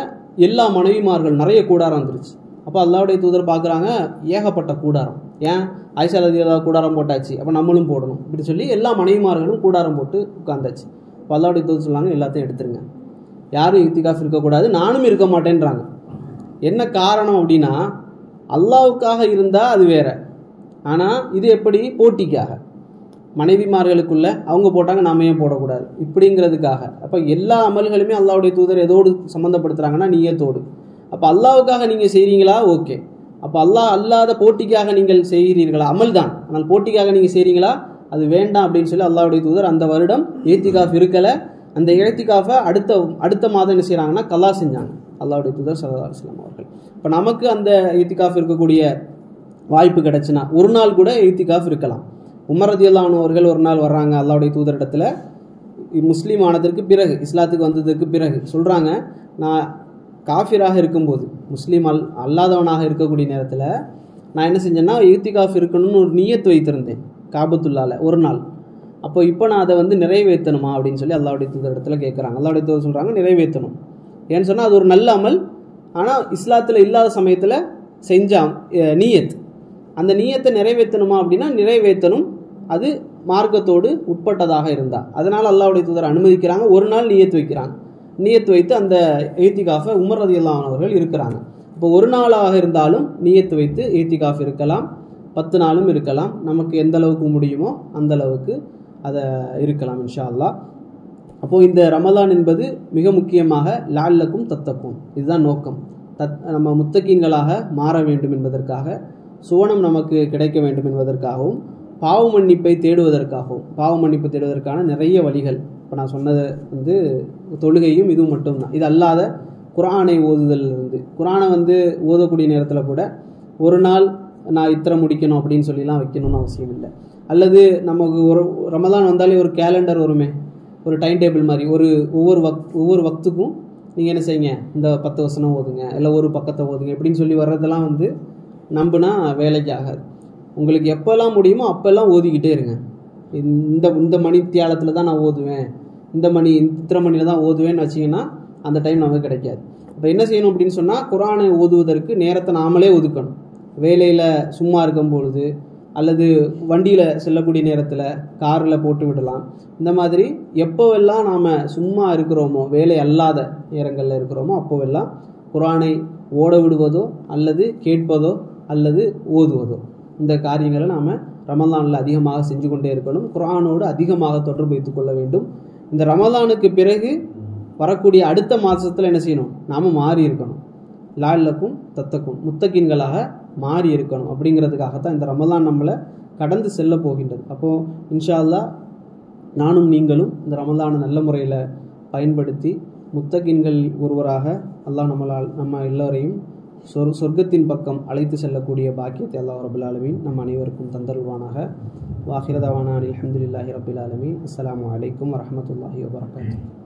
எல்லா மனைவிமார்கள் நிறைய கூடாரம் வந்துருச்சு. அப்போ அல்லாஹ்வுடைய தூதர் பார்க்குறாங்க, ஏகப்பட்ட கூடாரம். ஏன் ஆயிஷா ரலியல்லாஹு கூடாரம் போட்டாச்சு, அப்போ நம்மளும் போடணும் இப்படி சொல்லி எல்லா மனைவிமார்களும் கூடாரம் போட்டு உட்காந்தாச்சு. இப்போ அல்லாஹ்வுடைய தூதர் சொன்னாங்க, எல்லாத்தையும் எடுத்துருங்க, யாரும் இத்திகாஃப் இருக்கக்கூடாது, நானும் இருக்க மாட்டேன்றாங்க. என்ன காரணம் அப்படின்னா, அல்லாஹ்வுக்காக இருந்தால் அது வேற, ஆனால் இது எப்படி போட்டிக்காக, மனைவிமார்களுக்குள்ள அவங்க போட்டாங்க நாம ஏன் போடக்கூடாது இப்படிங்கிறதுக்காக. அப்போ எல்லா அமல்களுமே அல்லாஹ்வுடைய தூதர் எதோடு சம்மந்தப்படுத்துகிறாங்கன்னா நிய்யத்தோடு. அப்போ அல்லாஹ்வுக்காக நீங்கள் செய்கிறீங்களா, ஓகே. அப்போ அல்லாஹ் அல்லாத போட்டிக்காக நீங்கள் செய்கிறீர்களா, அமல் தான், ஆனால் போட்டிக்காக நீங்கள் செய்கிறீங்களா, அது வேண்டாம் அப்படின்னு சொல்லி அல்லாஹ்வுடைய தூதர் அந்த வருடம் ஏத்திகாஃப் இருக்கலை. அந்த ஏத்திகாஃபை அடுத்த மாதம் என்ன செய்கிறாங்கன்னா கலா செஞ்சாங்க அல்லாஹ்வுடைய தூதர் ஸல்லல்லாஹு அலைஹி வஸல்லம் அவர்கள். இப்போ நமக்கு அந்த ஏத்திகாஃப் இருக்கக்கூடிய வாய்ப்பு கிடைச்சுன்னா ஒரு நாள் கூட ஏத்திகாஃப் இருக்கலாம். உமர் ரலியல்லாஹு அன்ஹு அவர்கள் ஒரு நாள் வர்றாங்க அல்லாஹ்வுடைய தூதரிடத்தில், முஸ்லீம் ஆனதற்கு பிறகு, இஸ்லாத்துக்கு வந்ததற்கு பிறகு சொல்கிறாங்க, நான் காஃபிராக இருக்கும்போது, முஸ்லீம் அல்லாதவனாக இருக்கக்கூடிய நேரத்தில் நான் என்ன செஞ்சேன்னா ஏத்திகாஃப் இருக்கணும்னு ஒரு நியத் வைத்திருந்தேன் காபத்துல்லால ஒரு நாள். அப்போ இப்போ நான் அதை வந்து நிறைவேற்றணுமா அப்படின்னு சொல்லி அல்லாஹ்வுடைய தூதரிடத்தில் கேட்குறாங்க. அல்லாஹ்வுடைய தூதர் சொல்கிறாங்க, நிறைவேற்றணும். ஏன்னு சொன்னால் அது ஒரு நல்ல அமல், ஆனால் இஸ்லாத்தில் இல்லாத சமயத்தில் செஞ்ச நியத், அந்த நியத்தை நிறைவேற்றணுமா அப்படின்னா நிறைவேற்றணும், அது மார்க்கத்தோடு உட்பட்டதாக இருந்தால். அதனால் அல்லாஹ்வுடைய தூதர் அனுமதிக்கிறாங்க, ஒரு நாள் நியத் வைக்கிறாங்க. நியத் வைத்து அந்த ஏத்திகாஃபை உமர் ரலியல்லாஹு அன்ஹு அவர்கள் இருக்கிறாங்க. இப்போ ஒரு நாளாக இருந்தாலும் நியத் வைத்து ஏத்திகாஃப் இருக்கலாம், 10 நாளும் இருக்கலாம், நமக்கு எந்த அளவுக்கு முடியுமோ அந்த அளவுக்கு அதை இருக்கலாம் இன்ஷா அல்லாஹ். அப்போது இந்த ரமலான் என்பது மிக முக்கியமாக லஅல்லக்கும் தத்தக்கும், இதுதான் நோக்கம். நம்ம முத்தகீன்களாக மாற வேண்டும் என்பதற்காக, சுவனம் நமக்கு கிடைக்க வேண்டும் என்பதற்காகவும், பாவ மன்னிப்பை தேடுவதற்காகவும். பாவ மன்னிப்பு தேடுவதற்கான நிறைய வழிகள், இப்போ நான் சொன்னது வந்து தொழுகையும் இதுவும் மட்டும்தான். இது அல்லாத குர்ஆனை ஓதுதலிருந்து, குர்ஆனை வந்து ஓதக்கூடிய நேரத்தில் கூட ஒரு நாள் நான் இத்தனை முடிக்கணும் அப்படின்னு சொல்லிலாம் வைக்கணும்னு அவசியம் இல்லை. அல்லது நமக்கு ஒரு ரமலான் வந்தாலே ஒரு கேலண்டர் வருமே, ஒரு டைம் டேபிள் மாதிரி, ஒவ்வொரு வக்துக்கும் நீங்கள் என்ன செய்யுங்க, இந்த 10 வசனம் ஓதுங்க, இல்லை ஒரு பக்கத்தை ஓதுங்க இப்படின்னு சொல்லி வர்றதெல்லாம் வந்து நம்பினா வேலைக்கு ஆகாது. உங்களுக்கு எப்போல்லாம் முடியுமோ அப்போல்லாம் ஓதிக்கிட்டே இருங்க. இந்த மணி தியாலத்தில் தான் நான் ஓதுவேன், இத்தனை மணியில் தான் ஓதுவேன்னு வச்சிங்கன்னா அந்த டைம் நமக்கு கிடைக்காது. இப்போ என்ன செய்யணும் அப்படின்னு சொன்னால், குர்ஆனை ஓதுவதற்கு நேரத்தை நாமளே ஒதுக்கணும். வேலையில் சும்மா இருக்கும் பொழுது, அல்லது வண்டியில் செல்லக்கூடிய நேரத்தில் காரில் போட்டு விடலாம். இந்த மாதிரி எப்போவெல்லாம் நாம் சும்மா இருக்கிறோமோ, வேலை அல்லாத நேரங்களில் இருக்கிறோமோ அப்போவெல்லாம் குர்ஆனை ஓட விடுவதோ அல்லது கேட்பதோ அல்லது ஓதுவதோ, இந்த காரியங்களை நாம் ரமலானில் அதிகமாக செஞ்சு கொண்டே இருக்கணும். குர்ஆனோடு அதிகமாக தொடர்பு வைத்துக் கொள்ள வேண்டும். இந்த ரமலானுக்கு பிறகு வரக்கூடிய அடுத்த மாதத்தில் என்ன செய்யணும், நாம் மாறி இருக்கணும், லஅல்லக்கும் தத்தக்கும், முத்தகீன்களாக மாறி இருக்கணும். அப்படிங்கிறதுக்காகத்தான் இந்த ரமலான் நம்மளை கடந்து செல்ல போகின்றது. அப்போது இன்ஷா அல்லாஹ் நானும் நீங்களும் இந்த ரமலானை நல்ல முறையில் பயன்படுத்தி முத்தகீன்கள் ஒருவராக அல்லாஹ் நம்ம எல்லோரையும் சொர்க்கத்தின் பக்கம் அழைத்து செல்லக்கூடிய பாக்கியத்தை அல்லாஹ் ரப்பல் ஆலமீன் நம் அனைவருக்கும் தந்தருள்வானாக. வாஹிர தவானா அல்ஹம்துலில்லாஹி ரப்பில் ஆலமீன். அஸ்ஸலாமு அலைக்கும் வரஹ்மத்துல்லாஹி வபரகாத்துஹு.